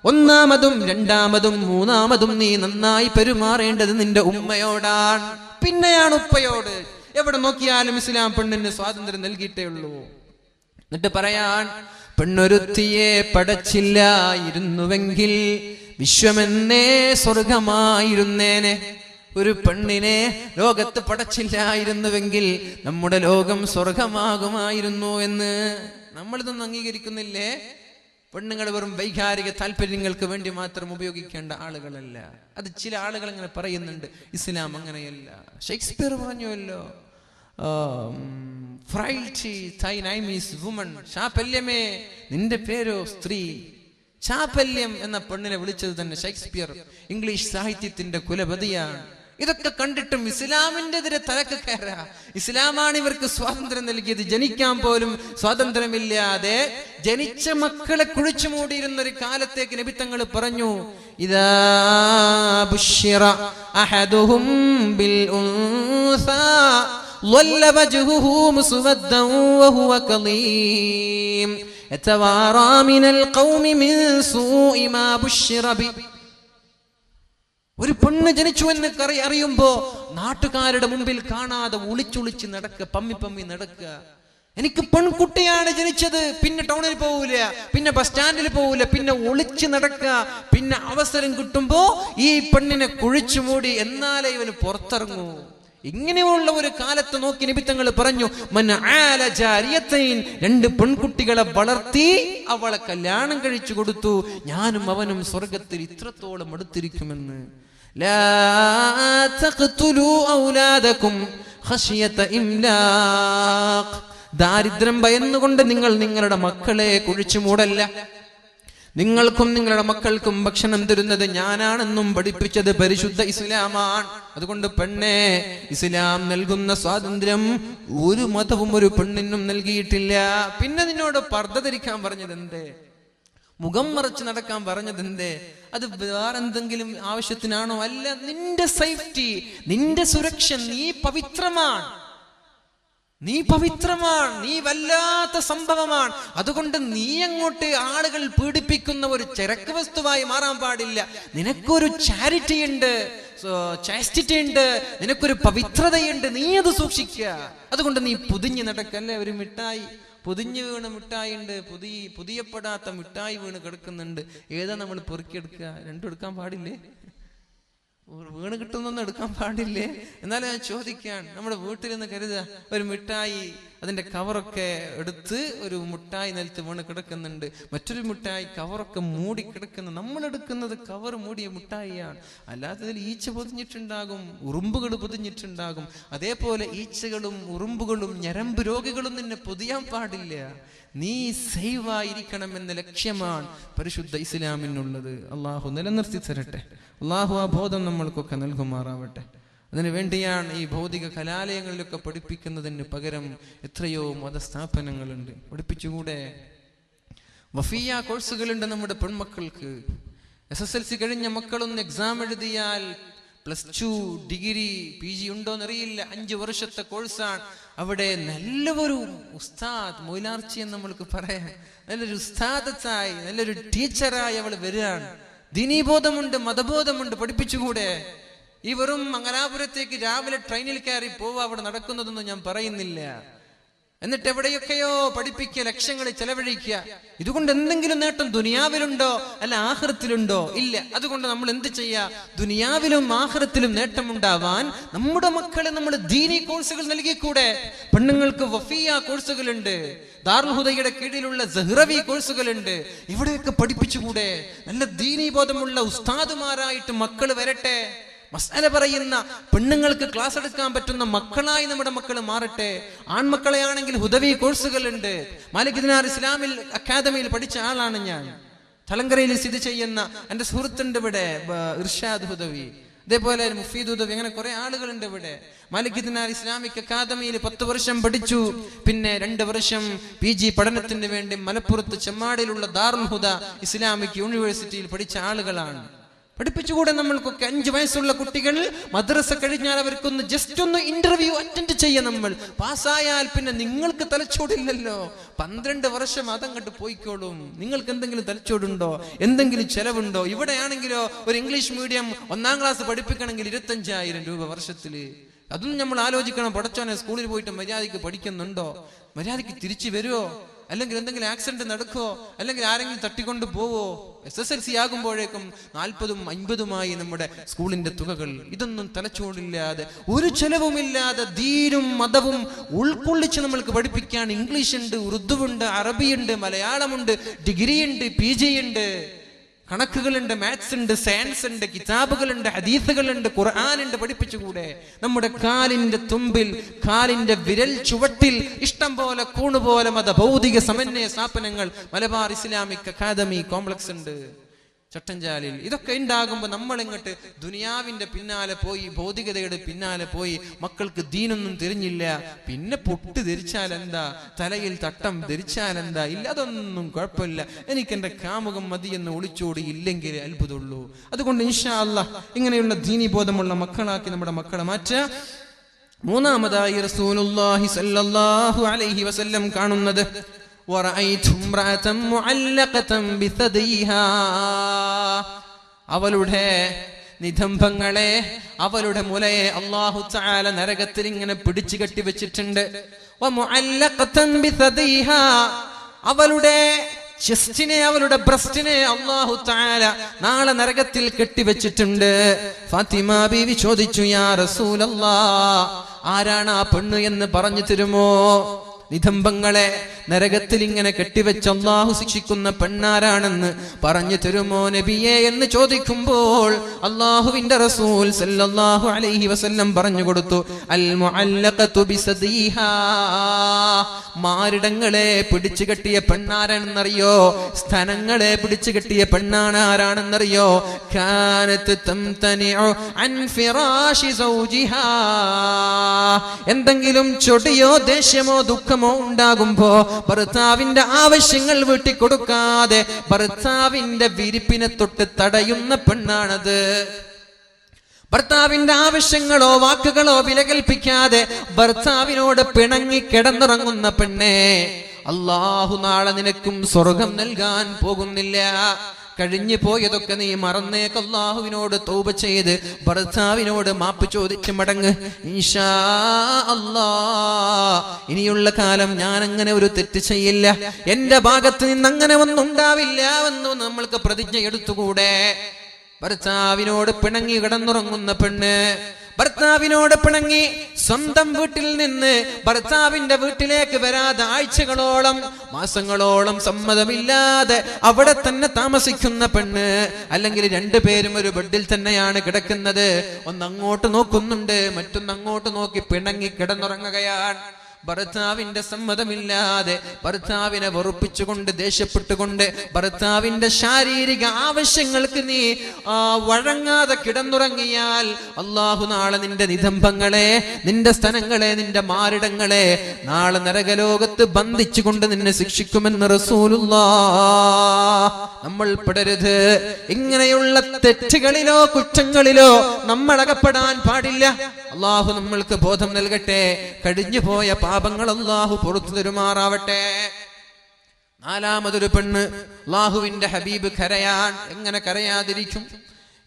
ഒന്നാമതും രണ്ടാമതും മൂന്നാമതും നീ നന്നായി പെരുമാറേണ്ടത് നിന്റെ ഉമ്മയോടാണ്, പിന്നെയാണ് ഉപ്പയോട്. എവിടെ നോക്കിയാലും ഇസ്ലാം പെണ്ണിന് സ്വാതന്ത്ര്യം നൽകിയിട്ടേ ഉള്ളൂ. എന്നിട്ട് പറയാൻ, പെണ്ണൊരുത്തിയെ പടച്ചില്ലായിരുന്നുവെങ്കിൽ വിശ്വമെന്നേ സ്വർഗമായിരുന്നേനെ. ഒരു പെണ്ണിനെ ലോകത്ത് പടച്ചില്ലായിരുന്നുവെങ്കിൽ നമ്മുടെ ലോകം സ്വർഗമാകുമായിരുന്നു എന്ന് നമ്മളിതൊന്നും അംഗീകരിക്കുന്നില്ലേ? പെണ്ണുങ്ങൾ വെറും വൈകാരിക താല്പര്യങ്ങൾക്ക് വേണ്ടി മാത്രം ഉപയോഗിക്കേണ്ട ആളുകളല്ല. അത് ചില ആളുകൾ അങ്ങനെ പറയുന്നുണ്ട്. ഇസ്ലാം അങ്ങനെയല്ല. ഷേക്സ്പിയർ പറഞ്ഞുവല്ലോ, ഫ്രൈൽറ്റി തൈ നൈം ഈസ് വുമൺ. ചാപല്യമേ നിന്റെ പേരോ സ്ത്രീ. ചാപല്യം എന്ന പെണ്ണിനെ വിളിച്ചത് തന്നെ ഷേക്സ്പിയർ, ഇംഗ്ലീഷ് സാഹിത്യത്തിന്റെ കുലപതിയാണ്. ഇതൊക്കെ കണ്ടിട്ടും ഇസ്ലാമിന്റെ എതിരെ തലക്ക് കയറാ. ഇസ്ലാമാണ് ഇവർക്ക് സ്വാതന്ത്ര്യം നൽകിയത്. ജനിക്കാൻ പോലും സ്വാതന്ത്ര്യമില്ലാതെ ജനിച്ച മക്കളെ കുഴിച്ചു മൂടിയിരുന്ന ഒരു കാലത്തേക്ക് നബി തങ്ങൾ പറഞ്ഞു, ഇദാ ബുശ്ശിറ അഹദുഹും ബിൽ ഉൻസാ ളല്ല വജ്ഹുഹു മുസ്വദ്ദൻ വഹുവ കളീം. യതവാറാ മിനൽ ഖൗമി മിൻ സൂഇ മാ ബുശ്ശിറ ബി. ഒരു പെണ്ണ് ജനിച്ചു എന്ന് അറിയുമ്പോ നാട്ടുകാരുടെ മുമ്പിൽ കാണാതെ ഒളിച്ചൊളിച്ച് നടക്കുക, പമ്മി നടക്കുക. എനിക്ക് പെൺകുട്ടിയാണ് ജനിച്ചത്, പിന്നെ ടൗണിൽ പോകൂല, പിന്നെ ബസ് സ്റ്റാൻഡിൽ പോകൂല, പിന്നെ ഒളിച്ചു നടക്കുക. പിന്നെ അവസരം കിട്ടുമ്പോ ഈ പെണ്ണിനെ കുഴിച്ചു മൂടി എന്നാലേ ഇവന് പുറത്തിറങ്ങൂ. ഇങ്ങനെയുള്ള ഒരു കാലത്ത് നോക്കി നബി തങ്ങൾ പറഞ്ഞു, മൻ ആല ജാരിയത്തൈൻ, 2 പെൺകുട്ടികളെ വളർത്തി അവളെ കല്യാണം കഴിച്ചു കൊടുത്തു, ഞാനും അവനും സ്വർഗത്തിൽ ഇത്രത്തോളം അടുത്തിരിക്കുമെന്ന്. ലാ തഖ്തുലൂ ഔലാദകും ഖശിയത ഇംലാഖ്. ദാരിദ്ര്യം ഭയന്നുകൊണ്ട് നിങ്ങൾ നിങ്ങളുടെ മക്കളെ കുഴിച്ചു മൂടല്ല. നിങ്ങൾക്കും നിങ്ങളുടെ മക്കൾക്കും ഭക്ഷണം തരുന്നത് ഞാനാണെന്നും പഠിപ്പിച്ചത് പരിശുദ്ധ ഇസ്ലാമാണ്. അതുകൊണ്ട് പെണ്ണെ, ഇസ്ലാം നൽകുന്ന സ്വാതന്ത്ര്യം ഒരു മതവും ഒരു പെണ്ണിനും നൽകിയിട്ടില്ല. പിന്നെ നിന്നോട് പർദ്ദ ധരിക്കാൻ പറഞ്ഞത് എന്തേ? മുഖം മറച്ച് നടക്കാൻ പറഞ്ഞത് എന്തേ? അത് വേറെന്തെങ്കിലും ആവശ്യത്തിനാണോ? അല്ല, നിന്റെ സേഫ്റ്റി, നിന്റെ സുരക്ഷ. നീ പവിത്രമാണ്, നീ വല്ലാത്ത സംഭവമാണ്. അതുകൊണ്ട് നീ അങ്ങോട്ട് ആളുകൾ പീഡിപ്പിക്കുന്ന ഒരു ചരക്ക് വസ്തുവായി മാറാൻ പാടില്ല. നിനക്കൊരു ചാരിറ്റി ഉണ്ട്, ചാസ്റ്റിറ്റി ഉണ്ട്, നിനക്കൊരു പവിത്രതയുണ്ട്, നീ അത് സൂക്ഷിക്കുക. അതുകൊണ്ട് നീ പൊതിഞ്ഞ് നടക്കല്ലേ. ഒരു മിഠായി പൊതിഞ്ഞു വീണ മിഠായി ഉണ്ട്, പുതിയപ്പെടാത്ത മിഠായി വീണ് കിടക്കുന്നുണ്ട്. ഏതാ നമ്മൾ പെറുക്കിയെടുക്കുക? 2 എടുക്കാൻ പാടില്ലേ? വീണ് കിട്ടുന്നൊന്നും എടുക്കാൻ പാടില്ലേ? എന്നാലും ഞാൻ ചോദിക്കാൻ, നമ്മുടെ വീട്ടിൽ നിന്ന് കരുതുക, ഒരു മിഠായി അതിന്റെ കവറൊക്കെ എടുത്ത് ഒരു മിഠായി നിലത്ത് വീണ് കിടക്കുന്നുണ്ട്, മറ്റൊരു മിഠായി കവറൊക്കെ മൂടി കിടക്കുന്നു. നമ്മൾ എടുക്കുന്നത് കവർ മൂടിയ മിഠായിയാണ്. അല്ലാത്തതിൽ ഈച്ച പൊതിഞ്ഞിട്ടുണ്ടാകും, ഉറുമ്പുകൾ പൊതിഞ്ഞിട്ടുണ്ടാകും. അതേപോലെ ഈച്ചകളും ഉറുമ്പുകളും ഞരമ്പ് രോഗികളും നിന്നെ പൊതിയാൻ പാടില്ല. നീ സേവായിരിക്കണം എന്ന ലക്ഷ്യമാണ് പരിശുദ്ധ ഇസ്ലാമിനുള്ളത്. അള്ളാഹു നിലനിർത്തി തരട്ടെ. അള്ളാഹു ആ ബോധം നമ്മൾക്കൊക്കെ നൽകുമാറാവട്ടെ. അതിനു വേണ്ടിയാണ് ഈ ഭൗതിക കലാലയങ്ങളിലൊക്കെ പഠിപ്പിക്കുന്നതിന് പകരം എത്രയോ മതസ്ഥാപനങ്ങളുണ്ട്. പഠിപ്പിച്ചുകൂടെ? വഫിയ കോഴ്സുകളുണ്ട് നമ്മുടെ പെൺമക്കൾക്ക്. SSLC കഴിഞ്ഞ മക്കളൊന്ന് എക്സാം എഴുതിയാൽ +2 ഡിഗ്രി PG ഉണ്ടോന്നറിയില്ല, 5 വർഷത്തെ കോഴ്സാണ്. അവിടെ നല്ലൊരു ഉസ്താദ്, മൊയിലാർച്ചി എന്ന് നമ്മൾക്ക് പറയാം, നല്ലൊരു ഉസ്താദത്തായി, നല്ലൊരു ടീച്ചറായി അവൾ വരികയാണ്. ദീനീബോധമുണ്ട്, മതബോധമുണ്ട്. പഠിപ്പിച്ചുകൂടെ? ഈ വെറും മംഗലാപുരത്തേക്ക് രാവിലെ ട്രെയിനിൽ കയറി പോവുക, അവിടെ നടക്കുന്നതൊന്നും ഞാൻ പറയുന്നില്ല. എന്നിട്ട് എവിടെയൊക്കെയോ പഠിപ്പിക്കുക, ലക്ഷങ്ങൾ ചെലവഴിക്കുക. ഇതുകൊണ്ട് എന്തെങ്കിലും നേട്ടം ദുനിയാവിലുണ്ടോ? അല്ല ആഖിറത്തിലുണ്ടോ? ഇല്ല. അതുകൊണ്ട് നമ്മൾ എന്ത് ചെയ്യാ? ദുനിയാവിലും ആഖിറത്തിലും നേട്ടമുണ്ടാവാൻ നമ്മുടെ മക്കളെ നമ്മൾ ദീനി കോഴ്സുകൾ നൽകിക്കൂടെ? പെണ്ണുങ്ങൾക്ക് വഫിയ കോഴ്സുകളുണ്ട്, ദാറുൽ ഹുദയുടെ കീഴിലുള്ള സഹ്റവി കോഴ്സുകളുണ്ട്. ഇവിടെയൊക്കെ പഠിപ്പിച്ചുകൂടെ? നല്ല ദീനി ബോധമുള്ള ഉസ്താദുമാരായിട്ട് മക്കൾ വരട്ടെ. മസ്അല പറയുന്ന പെണ്ണുങ്ങൾക്ക് ക്ലാസ് എടുക്കാൻ പറ്റുന്ന മക്കളായി നമ്മുടെ മക്കൾ മാറട്ടെ. ആൺമക്കളെയാണെങ്കിൽ ഹുദവി കോഴ്സുകളുണ്ട്. മാലിക് ദിനാർ ഇസ്ലാമിൽ അക്കാദമിയിൽ പഠിച്ച ആളാണ് ഞാൻ. തലങ്കരയിൽ സ്ഥിതി ചെയ്യുന്ന എൻ്റെ സുഹൃത്തുണ്ട് ഇവിടെ, ഇർഷാദ് ഹുദവി, അതേപോലെ മുഫീദ് ഹുദവി, അങ്ങനെ കുറെ ആളുകളുണ്ട് ഇവിടെ. മാലിക് ദിനാർ ഇസ്ലാമിക് അക്കാദമിയിൽ 10 വർഷം പഠിച്ചു. പിന്നെ 2 വർഷം PG പഠനത്തിന് വേണ്ടി മലപ്പുറത്ത് ചെമ്മാടിയിലുള്ള ദാറുൽ ഹുദ ഇസ്ലാമിക് യൂണിവേഴ്സിറ്റിയിൽ പഠിച്ച ആളുകളാണ്. പഠിപ്പിച്ചുകൂടെ നമ്മൾക്കൊക്കെ? 5 വയസ്സുള്ള കുട്ടികൾ മദ്രസ കഴിഞ്ഞാൽ അവർക്കൊന്ന് ജസ്റ്റ് ഒന്ന് ഇന്റർവ്യൂ അറ്റൻഡ് ചെയ്യാം. നമ്മൾ പാസ്സായാൽ പിന്നെ നിങ്ങൾക്ക് തലച്ചോടില്ലല്ലോ. 12 വർഷം അതങ്ങോട്ട് പോയിക്കോളും. നിങ്ങൾക്ക് എന്തെങ്കിലും തലച്ചോടുണ്ടോ? എന്തെങ്കിലും ചെലവുണ്ടോ? ഇവിടെയാണെങ്കിലോ ഒരു ഇംഗ്ലീഷ് മീഡിയം 1ാം ക്ലാസ് പഠിപ്പിക്കണമെങ്കിൽ 25,000 രൂപ വർഷത്തില്. അതും നമ്മൾ ആലോചിക്കണം. പടച്ചോനെ, സ്കൂളിൽ പോയിട്ട് മര്യാദയ്ക്ക് പഠിക്കുന്നുണ്ടോ? മര്യാദയ്ക്ക് തിരിച്ചു വരുമോ? അല്ലെങ്കിൽ എന്തെങ്കിലും ആക്സിഡന്റ് നടക്കുമോ? അല്ലെങ്കിൽ ആരെങ്കിലും തട്ടിക്കൊണ്ട് പോവോ? SSLC ആകുമ്പോഴേക്കും 40ഉം 50ഉമായി നമ്മുടെ സ്കൂളിന്റെ തുകകൾ. ഇതൊന്നും തലച്ചോടില്ലാതെ, ഒരു ചെലവുമില്ലാതെ ദീനും മതവും ഉൾക്കൊള്ളിച്ച് നമ്മൾക്ക് പഠിപ്പിക്കാൻ ഇംഗ്ലീഷ് ഉണ്ട്, ഉറുദു ഉണ്ട്, അറബിയുണ്ട്, മലയാളമുണ്ട്, ഡിഗ്രി ഉണ്ട്, PG ഉണ്ട്, കണക്കുകളുണ്ട്, മാത്സ് ഉണ്ട്, സയൻസ് ഉണ്ട്, കിതാബുകളുണ്ട്, ഹദീസുകളുണ്ട്, ഖുർആനുണ്ട്. പഠിപ്പിച്ചുകൂടെ? നമ്മുടെ കാലിന്റെ തുമ്പിൽ, കാലിന്റെ വിരൽ ചുവട്ടിൽ ഇഷ്ടം പോലെ കൂണുപോലെ മത ഭൗതിക സമന്വയ സ്ഥാപനങ്ങൾ മലബാർ ഇസ്ലാമിക് അക്കാദമി കോംപ്ലക്സ് ഉണ്ട് ചട്ടഞ്ചാലിൽ. ഇതൊക്കെ ഉണ്ടാകുമ്പോൾ നമ്മൾ ഇങ്ങോട്ട് ദുനിയാവിന്റെ പിന്നാലെ പോയി, ഭൗതികതയുടെ പിന്നാലെ പോയി, മക്കൾക്ക് ദീനൊന്നും തിരിഞ്ഞില്ല. പിന്നെ പൊട്ട് ധരിച്ചാൽ എന്താ, തലയിൽ തട്ടം ധരിച്ചാൽ എന്താ? ഇല്ല, അതൊന്നും കുഴപ്പമില്ല, എനിക്ക് എൻ്റെ കാമുകം മതി എന്ന് ഒളിച്ചോടി ഇല്ലെങ്കിൽ അത്ഭുതമുള്ളൂ. അതുകൊണ്ട് ഇൻഷാ അല്ലാഹ് ഇങ്ങനെയുള്ള ദീനി ബോധമുള്ള മക്കളാക്കി നമ്മുടെ മക്കളെ മാറ്റുക. മൂന്നാമതായി റസൂലുള്ളാഹി സ്വല്ലല്ലാഹു അലൈഹി വസല്ലം കാണുന്നത് വറഅയ്തു ഇംറഅതൻ മുഅല്ലഖതൻ ബിസദിഹാ, അവളുടെ നിതംബങ്ങളെ, അവളുടെ മുലയെ അല്ലാഹു തആല നരകത്തിൽ ഇങ്ങനെ പിടിച്ചു കെട്ടി വെച്ചിട്ടുണ്ട്. വമുഅല്ലഖതൻ ബിസദിഹാ, അവളുടെ ചെസ്റ്റിനെ, അവളുടെ ബ്രസ്റ്റിനെ അല്ലാഹു തആല നാളെ നരകത്തിൽ കെട്ടിവെച്ചിട്ടുണ്ട്. ഫാത്തിമ ബീവി ചോദിച്ചു, യാ റസൂലല്ലാഹ്, ആരാണ് ആ പെണ്ണ് എന്ന് പറഞ്ഞു തരുമോ? നിതംബങ്ങളെ നരകത്തിൽ ഇങ്ങനെ കെട്ടിവെച്ച് അല്ലാഹു ശിക്ഷിക്കുന്ന പെണ്ണാരാണെന്ന് പറഞ്ഞു തരുമോ നബിയെ എന്ന് ചോദിക്കുമ്പോൾ അല്ലാഹുവിന്റെ റസൂൽ സല്ലല്ലാഹു അലൈഹി വസല്ലം പറഞ്ഞു കൊടുത്തു, അൽ മുഅല്ലഖതു ബിസദീഹാ, മാറിടങ്ങളെ പിടിച്ചു കെട്ടിയ പെണ്ണാരാണെന്നറിയോ? സ്തനങ്ങളെ പിടിച്ചു കെട്ടിയ പെണ്ണാണ് ആരാണെന്നറിയോ? കാനത്ത് തംതനിഉ അൻ ഫിറാശി സൗജിഹാ, എന്തെങ്കിലും ചൊടിയോ ദേഷ്യമോ ദുഃഖമോ ഉണ്ടാകുമ്പോ ഭർത്താവിന്റെ ആവശ്യങ്ങൾ വീട്ടിക്കൊടുക്കാതെ ഭർത്താവിന്റെ വിരിപ്പിനെ തൊട്ട് തടയുന്ന പെണ്ണാണത്. ഭർത്താവിന്റെ ആവശ്യങ്ങളോ വാക്കുകളോ വിലകൽപ്പിക്കാതെ ഭർത്താവിനോട് പിണങ്ങി കിടന്നുറങ്ങുന്ന പെണ്ണെ, അല്ലാഹു നാളെ നിനക്കും സ്വർഗം നൽകാൻ പോകുന്നില്ല. കഴിഞ്ഞു പോയതൊക്കെ നീ മറന്നേക്ക്, അല്ലാഹുവിനോട് തൗബ ചെയ്ത് ഭർത്താവിനോട് മാപ്പ് ചോദിച്ച് മടങ്ങ്. ഇൻഷാ അല്ലാഹ് ഇനിയുള്ള കാലം ഞാൻ അങ്ങനെ ഒരു തെറ്റ് ചെയ്യില്ല, എന്റെ ഭാഗത്ത് നിന്ന് അങ്ങനെ ഒന്നും ഉണ്ടാവില്ല എന്ന് നമ്മൾക്ക് പ്രതിജ്ഞ എടുത്തുകൂടെ? ഭർത്താവിനോട് പിണങ്ങി കിടന്നുറങ്ങുന്ന പെണ്ണ്, ഭർത്താവിനോട് പിണങ്ങി സ്വന്തം വീട്ടിൽ നിന്ന് ഭർത്താവിന്റെ വീട്ടിലേക്ക് വരാതെ ആഴ്ചകളോളം മാസങ്ങളോളം സമ്മതമില്ലാതെ അവിടെ തന്നെ താമസിക്കുന്ന പെണ്ണ്, അല്ലെങ്കിൽ രണ്ടുപേരും ഒരു ബെഡിൽ തന്നെയാണ് കിടക്കുന്നത്, ഒന്നങ്ങോട്ട് നോക്കുന്നുണ്ട്, മറ്റൊന്നങ്ങോട്ട് നോക്കി പിണങ്ങി കിടന്നുറങ്ങുകയാണ്. ഭർത്താവിന്റെ സമ്മതമില്ലാതെ ഭർത്താവിനെ വെറുപ്പിച്ചുകൊണ്ട് ദേഷ്യപ്പെട്ടുകൊണ്ട് ഭർത്താവിന്റെ ശാരീരിക ആവശ്യങ്ങൾക്ക് നീ വഴങ്ങാതെ കിടന്നുറങ്ങിയാൽ അല്ലാഹു നാളെ നിന്റെ നിതംബങ്ങളെ, നിന്റെ സ്തനങ്ങളെ, നിന്റെ മാറിടങ്ങളെ നാളെ നരകലോകത്ത് ബന്ധിച്ചുകൊണ്ട് നിന്നെ ശിക്ഷിക്കുമെന്ന് റസൂലുള്ളാഹ്. നമ്മൾ പെടരുത്, ഇങ്ങനെയുള്ള തെറ്റുകളിലോ കുറ്റങ്ങളിലോ നമ്മൾ അകപ്പെടാൻ പാടില്ല. അല്ലാഹു നമ്മൾക്ക് ബോധം നൽകട്ടെ, കഴിഞ്ഞു പോയ പാപങ്ങൾ അല്ലാഹു പുറത്തു തരുമാറാവട്ടെ. നാലാമതൊരു പെണ്ണ്, അല്ലാഹുവിന്റെ ഹബീബ് കരയാൻ, എങ്ങനെ കരയാതിരിക്കും?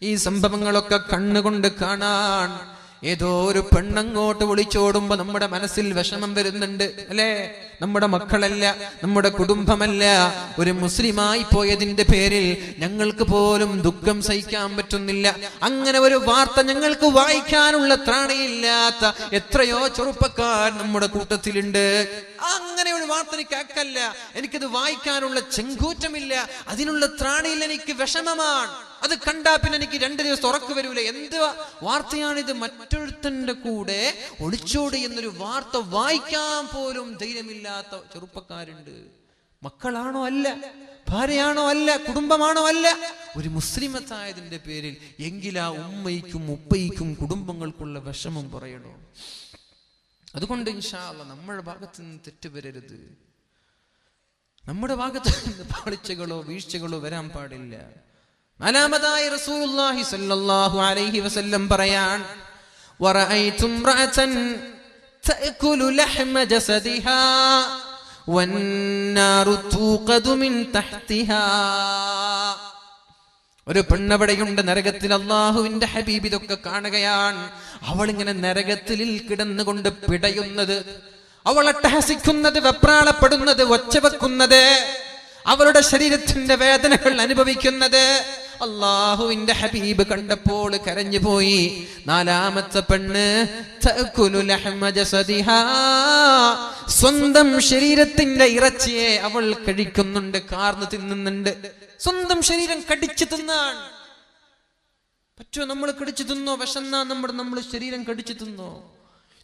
ഈ സംഭവങ്ങളൊക്കെ കണ്ണുകൊണ്ട് കാണാൻ ഏതോ ഒരു പെണ്ണങ്ങോട്ട് വിളിച്ചോടുമ്പോ നമ്മുടെ മനസ്സിൽ വിഷമം വരുന്നുണ്ട്, അല്ലേ? നമ്മുടെ മക്കളല്ല, നമ്മുടെ കുടുംബമല്ല, ഒരു മുസ്ലിമായി പോയതിന്റെ പേരിൽ ഞങ്ങൾക്ക് പോലും ദുഃഖം സഹിക്കാൻ പറ്റുന്നില്ല. അങ്ങനെ ഒരു വാർത്ത ഞങ്ങൾക്ക് വായിക്കാനുള്ള ത്രാണിയില്ലാത്ത എത്രയോ ചെറുപ്പക്കാർ നമ്മുടെ കൂട്ടത്തിലുണ്ട്. അങ്ങനെ ഒരു വാർത്ത എനിക്ക് അക്കല്ല, എനിക്കത് വായിക്കാനുള്ള ചെങ്കൂറ്റമില്ല, അതിനുള്ള ത്രാണിയിൽ എനിക്ക് വിഷമമാണ്. അത് കണ്ടാ പിന്നെ എനിക്ക് 2 ദിവസം ഉറക്കു വരൂല. എന്ത് വാർത്തയാണിത്? മറ്റൊരുത്തന്റെ കൂടെ ഒളിച്ചോടി എന്നൊരു വാർത്ത വായിക്കാൻ പോലും ധൈര്യമില്ലാത്ത ചെറുപ്പക്കാരുണ്ട്. മക്കളാണോ അല്ല, ഭാര്യയാണോ അല്ല, കുടുംബമാണോ അല്ല, ഒരു മുസ്ലിമത്തായതിന്റെ പേരിൽ എങ്കിലാ ഉമ്മയ്ക്കും ഉപ്പയ്ക്കും കുടുംബങ്ങൾക്കുള്ള വിഷമം പറയണോ? അതുകൊണ്ട് ഇൻഷാ അല്ലാഹ് നമ്മുടെ ഭാഗത്ത് നിന്ന് തെറ്റ് വരരുത്, നമ്മുടെ ഭാഗത്ത് നിന്ന് പാളിച്ചകളോ വീഴ്ചകളോ വരാൻ പാടില്ല. നാലാമതായി റസൂലുള്ളാഹി സ്വല്ലല്ലാഹു അലൈഹി വസല്ലം പറയാൻ, വറഅയ്തു ഇംറഅതൻ തഅകുലു ലഹ്മ ജസദിഹാ വന്നാറു തൂഖദു മിൻ തഹ്തിഹാ. ഒരു പെണ്ണവിടെയുണ്ട് നരകത്തിൽ. അല്ലാഹുവിന്റെ ഹബീബ് ഇതൊക്കെ കാണുകയാണ്. അവൾ ഇങ്ങനെ നരകത്തിൽ കിടന്നുകൊണ്ട് പിടയുന്നത്, അവൾ അട്ടഹസിക്കുന്നത്, വെപ്രാളപ്പെടുന്നത്, ഒച്ചവെക്കുന്നത്, അവളുടെ ശരീരത്തിന്റെ വേദനകൾ അനുഭവിക്കുന്നത് അല്ലാഹുവിന്റെ ഹബീബ് കണ്ടപ്പോൾ കരഞ്ഞുപോയി. നാലാമത്തെ പെണ്ണ് തഅകുലു ലഹ്മ ജസദിഹാ, സ്വന്തം ശരീരത്തിന്റെ ഇറച്ചിയെ അവൾ കഴിക്കുന്നുണ്ട്, കാർന്ന് തിന്നുന്നുണ്ട്. സ്വന്തം ശരീരം കടിച്ചു തിന്നാൻ പറ്റുമോ? നമ്മൾ കടിച്ചു തിന്നോ? വിശന്നാ നമ്മൾ ശരീരം കടിച്ചു തിന്നോ?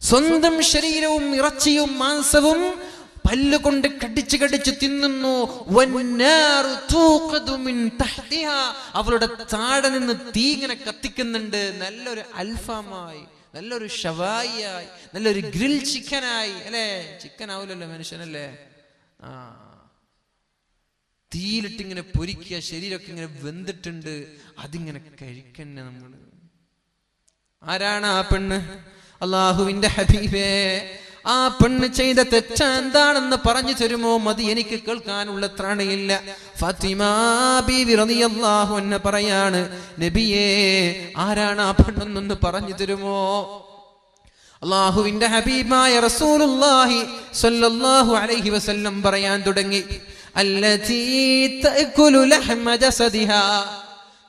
സ്വന്തം ശരീരവും ഇറച്ചിയും മാംസവും പല്ലുകൊണ്ട് കടിച്ചു കടിച്ചു തിന്നുന്നു. അവളുടെ താഴെ നിന്ന് തീ ഇങ്ങനെ കത്തിക്കുന്നുണ്ട്. നല്ലൊരു അൽഫാമായി, നല്ലൊരു ഷവായിയായി, നല്ലൊരു ഗ്രിൽ ചിക്കനായി, അല്ലേ? ചിക്കൻ ആവില്ലല്ലോ മനുഷ്യനല്ലേ? തീയിലിട്ടിങ്ങനെ പൊരിക്കുക, ശരീരമൊക്കെ ഇങ്ങനെ വെന്തിട്ടുണ്ട്, അതിങ്ങനെ കഴിക്കന്നെ നമ്മൾ. ആരാണ് ആ പെണ്ണ്? അല്ലാഹുവിന്റെ ഹബീബേ, ആ പെണ്ണ് ചെയ്ത തെറ്റ് എന്താണെന്ന് പറഞ്ഞു തരുമോ? മതി, എനിക്ക് കേൾക്കാനുള്ള ത്രാണിയില്ല. ഫാത്തിമ ബീവി റളിയല്ലാഹു അൻഹ പറയാണ്, നബിയേ, ആരാണ് ആ പെണ്ണെന്നൊന്ന് പറഞ്ഞു തരുമോ? അല്ലാഹുവിന്റെ ഹബീബായ റസൂലുള്ളാഹി സ്വല്ലല്ലാഹു അലൈഹി വസല്ലം പറയാൻ തുടങ്ങി, അല്ലതീ തഅകുലു ലഹ്മ ജസദിഹാ,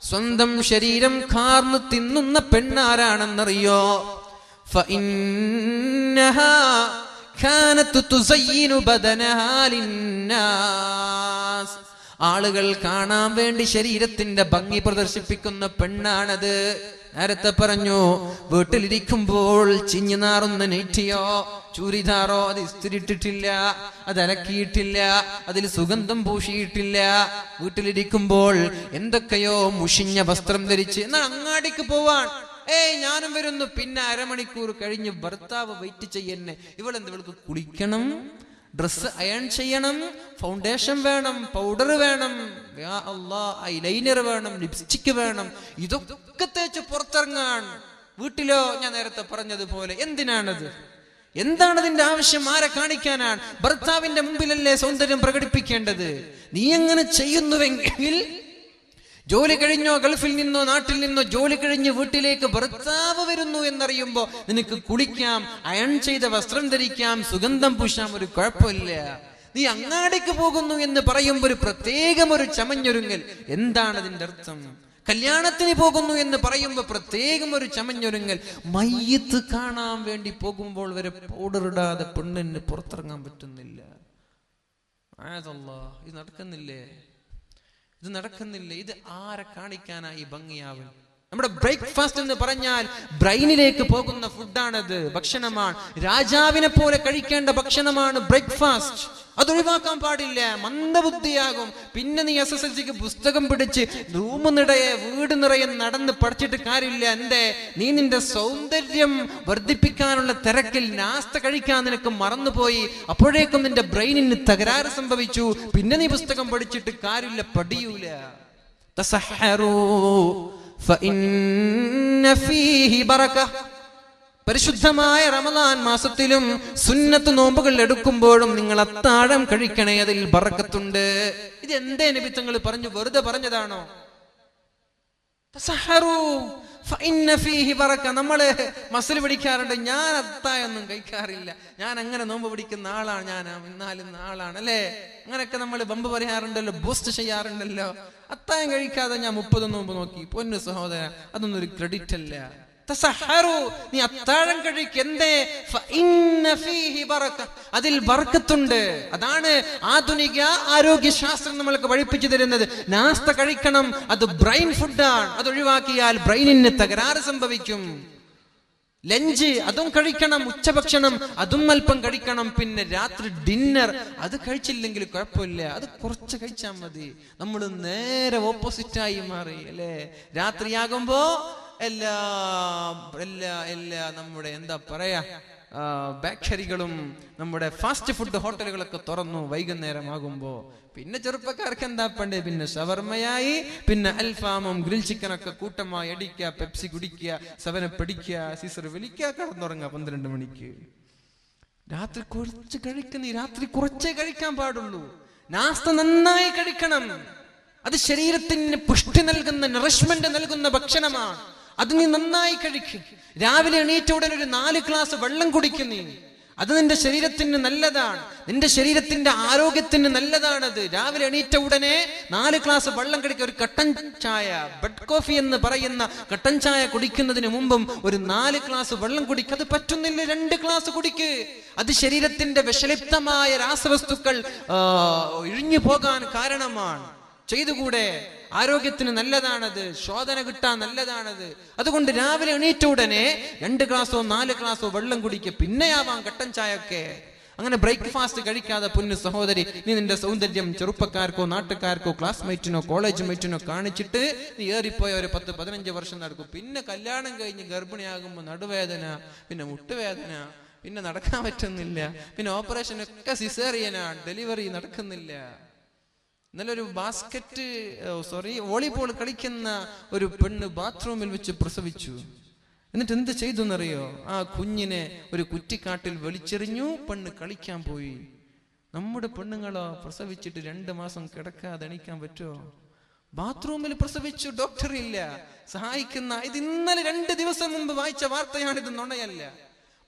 സ്വന്തം ശരീരം കാർന്നു തിന്നുന്ന പെണ്ണാരാണെന്നറിയോ? ഫഇന്നഹാ കാനത് തുസയ്യിനു ബദനഹാ ലിന്നാസ്, ആളുകൾ കാണാൻ വേണ്ടി ശരീരത്തിന്റെ ഭംഗി പ്രദർശിപ്പിക്കുന്ന പെണ്ണാണത്. നേരത്തെ പറഞ്ഞു, വീട്ടിലിരിക്കുമ്പോൾ ചിഞ്ഞു നാറുന്ന നെറ്റിയോ ചൂരിദാറോ അത് ഇസ്തിരിട്ടിട്ടില്ല, അത് അലക്കിയിട്ടില്ല, അതിൽ സുഗന്ധം പൂശിയിട്ടില്ല. വീട്ടിലിരിക്കുമ്പോൾ എന്തൊക്കെയോ മുഷിഞ്ഞ വസ്ത്രം ധരിച്ച് എന്നാൽ അങ്ങാടിക്ക് പോവാൻ, ഞാനും വരുന്നു. പിന്നെ അരമണിക്കൂർ കഴിഞ്ഞ് ഭർത്താവ് വെയിറ്റ് ചെയ്യുന്നേ, ഇവൾക്ക് കുളിക്കണം, ഡ്രസ് അയൺ ചെയ്യണം, ഫൗണ്ടേഷൻ വേണം, പൗഡർ വേണം, ഐലൈനർ വേണം, ലിപ്സ്റ്റിക് വേണം, ഇതൊക്കെ തേച്ച് പുറത്തിറങ്ങാൻ. വീട്ടിലോ ഞാൻ നേരത്തെ പറഞ്ഞതുപോലെ എന്തിനാണത്? എന്താണ് അതിന്റെ ആവശ്യം? ആരെ കാണിക്കാനാണ്? ഭർത്താവിന്റെ മുമ്പിലല്ലേ സൗന്ദര്യം പ്രകടിപ്പിക്കേണ്ടത്? നീ എങ്ങനെ ചെയ്യുന്നുവെങ്കിൽ ജോലി കഴിഞ്ഞോ, ഗൾഫിൽ നിന്നോ നാട്ടിൽ നിന്നോ ജോലി കഴിഞ്ഞ് വീട്ടിലേക്ക് ഭർത്താവ് വരുന്നു എന്നറിയുമ്പോ നിനക്ക് കുളിക്കാം, അയൺ ചെയ്ത വസ്ത്രം ധരിക്കാം, സുഗന്ധം പൂശാം, ഒരു കുഴപ്പമില്ല. നീ അങ്ങാടിക്ക് പോകുന്നു എന്ന് പറയുമ്പോ ഒരു പ്രത്യേകം ഒരു ചമഞ്ഞൊരുങ്ങൽ. എന്താണ് അതിന്റെ അർത്ഥം? കല്യാണത്തിന് പോകുന്നു എന്ന് പറയുമ്പോ പ്രത്യേകം ഒരു ചമഞ്ഞൊരുങ്ങൽ. മയ്യത്ത് കാണാൻ വേണ്ടി പോകുമ്പോൾ വരെ പൗഡർ ഇടാതെ പെണ്ണിന് പുറത്തിറങ്ങാൻ പറ്റുന്നില്ല. ഇത് നടക്കുന്നില്ലേ? ഇത് ആരെ കാണിക്കാനായി ഭംഗിയാവും? നമ്മുടെ ബ്രേക്ക്ഫാസ്റ്റ് എന്ന് പറഞ്ഞാൽ ബ്രെയിനിലേക്ക് പോകുന്ന ഫുഡാണത്, ഭക്ഷണമാണ്. രാജാവിനെ പോലെ കഴിക്കേണ്ട ഭക്ഷണമാണ് ബ്രേക്ക്ഫാസ്റ്റ്. അതൊഴിവാക്കാൻ പാടില്ല, മന്ദബുദ്ധിയാകും. പിന്നെ നീ SSLCക്ക് പുസ്തകം പിടിച്ച് റൂം നിറയെ വീട് നിറയെ നടന്ന് പഠിച്ചിട്ട് കാര്യമില്ല. എന്തേ? നീ നിന്റെ സൗന്ദര്യം വർദ്ധിപ്പിക്കാനുള്ള തിരക്കിൽ നാസ്ത കഴിക്കാൻ നിനക്ക് മറന്നുപോയി. അപ്പോഴേക്കും നിന്റെ ബ്രെയിനിന് തകരാറ് സംഭവിച്ചു. പിന്നെ നീ പുസ്തകം പഠിച്ചിട്ട് കാര്യമില്ല, പഠിയൂല. തസഹറൂ ഫഇന്ന ഫീഹി ബറക, പരിശുദ്ധമായ റമളാൻ മാസത്തിലും സുന്നത്ത് നോമ്പുകൾ എടുക്കുമ്പോഴും നിങ്ങൾ അത്താഴം കഴിക്കണേ, അതിൽ ബറക്കത്തുണ്ട്. ഇത് എന്തേ നബി തങ്ങൾ പറഞ്ഞു? വെറുതെ പറഞ്ഞതാണോ? തസഹറൂ ഫഇന്ന ഫീഹി ബറക. നമ്മള് മസിൽ പിടിക്കാറുണ്ട്, ഞാൻ അത്താഴൊന്നും കഴിക്കാറില്ല, ഞാൻ അങ്ങനെ നോമ്പ് പിടിക്കുന്ന ആളാണ്, ഞാൻ ഇന്നാലുന്ന ആളാണ്, അല്ലേ? അങ്ങനെയൊക്കെ നമ്മൾ ബമ്പ് പറയാറുണ്ടല്ലോ, ബൂസ്റ്റ് ചെയ്യാറുണ്ടല്ലോ. അത്താഴം കഴിക്കാതെ ഞാൻ 30 നോമ്പ് നോക്കി. പൊന്നു സഹോദര, അതൊന്നും ഒരു ക്രെഡിറ്റ് അല്ല. തസഹറു, നീ അത്താഴം കഴിക്കണ്ടേ? ഫഇന്ന ഫീഹി ബറക, അതിൽ ബർക്കത്തുണ്ട്. അതാണ് ആധുനിക ആരോഗ്യ ശാസ്ത്രം നമ്മൾക്ക് പഠിപ്പിച്ചു തരുന്നത്. നാസ്ത കഴിക്കണം, അത് ബ്രെയിൻ ഫുഡാണ്. അത് ഒഴിവാക്കിയാൽ ബ്രെയിനിന് തകരാറ് സംഭവിക്കും. ലഞ്ച് അതും കഴിക്കണം, ഉച്ചഭക്ഷണം അതും അല്പം കഴിക്കണം. പിന്നെ രാത്രി ഡിന്നർ അത് കഴിച്ചില്ലെങ്കിൽ കുഴപ്പമില്ല, അത് കുറച്ച് കഴിച്ചാൽ മതി. നമ്മൾ നേരെ ഓപ്പോസിറ്റായി മാറി, അല്ലേ? രാത്രിയാകുമ്പോ എല്ലാ നമ്മുടെ എന്താ പറയാ ബേക്കറികളും നമ്മുടെ ഫാസ്റ്റ് ഫുഡ് ഹോട്ടലുകളൊക്കെ തുറന്നു വൈകുന്നേരമാകുമ്പോ. പിന്നെ ചെറുപ്പക്കാർക്ക് എന്താ പണ്ടേ? പിന്നെ ഷവർമയായി, പിന്നെ അൽഫാമും ഗ്രിൽ ചിക്കനൊക്കെ കൂട്ടമായി അടിക്കുക, പെപ്സി കുടിക്കുക, സെവനപ്പ് അടിക്കുക, സീസർ വലിക്കുക, കടന്നുറങ്ങുക 12 മണിക്ക്. രാത്രി കുറച്ച് കഴിക്കുന്ന, രാത്രി കുറച്ചേ കഴിക്കാൻ പാടുള്ളൂ. നാസ്ത നന്നായി കഴിക്കണം. അത് ശരീരത്തിന് പുഷ്ടി നൽകുന്ന, നറിഷ്മെന്റ് നൽകുന്ന ഭക്ഷണമാണ്. അത് നീ നന്നായി കഴിക്കും. രാവിലെ എണീറ്റ ഉടനെ ഒരു 4 ഗ്ലാസ് വെള്ളം കുടിക്കുന്നീ, അത് നിന്റെ ശരീരത്തിന് നല്ലതാണ്, നിന്റെ ശരീരത്തിന്റെ ആരോഗ്യത്തിന് നല്ലതാണത്. രാവിലെ എണീറ്റ ഉടനെ 4 ഗ്ലാസ് വെള്ളം കുടിക്കുക. ഒരു കട്ടൻ ചായ, ബെഡ് കോഫി എന്ന് പറയുന്ന കട്ടൻ ചായ കുടിക്കുന്നതിന് മുമ്പും ഒരു 4 ഗ്ലാസ് വെള്ളം കുടിക്കുക. അത് പറ്റുന്നില്ല, 2 ഗ്ലാസ് കുടിക്ക്. അത് ശരീരത്തിന്റെ വിഷലിപ്തമായ രാസവസ്തുക്കൾ ഇഴിഞ്ഞു പോകാൻ കാരണമാണ്. ചെയ്തുകൂടെ? ആരോഗ്യത്തിന് നല്ലതാണത്, ശോധന കിട്ടാൻ നല്ലതാണത്. അതുകൊണ്ട് രാവിലെ എണീറ്റ ഉടനെ 2 ഗ്ലാസോ 4 ഗ്ലാസോ വെള്ളം കുടിക്കുക. പിന്നെയാവാം കട്ടൻ ചായ ഒക്കെ. അങ്ങനെ ബ്രേക്ക്ഫാസ്റ്റ് കഴിക്കാതെ പൊന്നു സഹോദരി, നീ നിന്റെ സൗന്ദര്യം ചെറുപ്പക്കാർക്കോ നാട്ടുകാർക്കോ ക്ലാസ്മേറ്റിനോ കോളേജ് മേറ്റിനോ കാണിച്ചിട്ട് നീ ഏറിപ്പോയ ഒരു 10-15 വർഷം നടക്കും. പിന്നെ കല്യാണം കഴിഞ്ഞ് ഗർഭിണിയാകുമ്പോൾ നടുവേദന, പിന്നെ മുട്ടുവേദന, പിന്നെ നടക്കാൻ പറ്റുന്നില്ല, പിന്നെ ഓപ്പറേഷൻ ഒക്കെ സിസേറിയനാണ്, ഡെലിവറി നടക്കുന്നില്ല. ഇന്നലെ ഒരു വോളിബോൾ കളിക്കുന്ന ഒരു പെണ്ണ് ബാത്റൂമിൽ വെച്ച് പ്രസവിച്ചു. എന്നിട്ട് എന്ത് ചെയ്തു എന്നറിയോ? ആ കുഞ്ഞിനെ ഒരു കുറ്റിക്കാട്ടിൽ വലിച്ചെറിഞ്ഞു. പെണ്ണ് കളിക്കാൻ പോയി. നമ്മുടെ പെണ്ണുങ്ങളോ പ്രസവിച്ചിട്ട് 2 മാസം കിടക്കാതെ എണീക്കാൻ പറ്റുമോ? ബാത്റൂമിൽ പ്രസവിച്ചു, ഡോക്ടർ ഇല്ല സഹായിക്കുന്ന. ഇത് ഇന്നലെ 2 ദിവസം മുമ്പ് വായിച്ച വാർത്തയാണിത്, നുണയല്ല.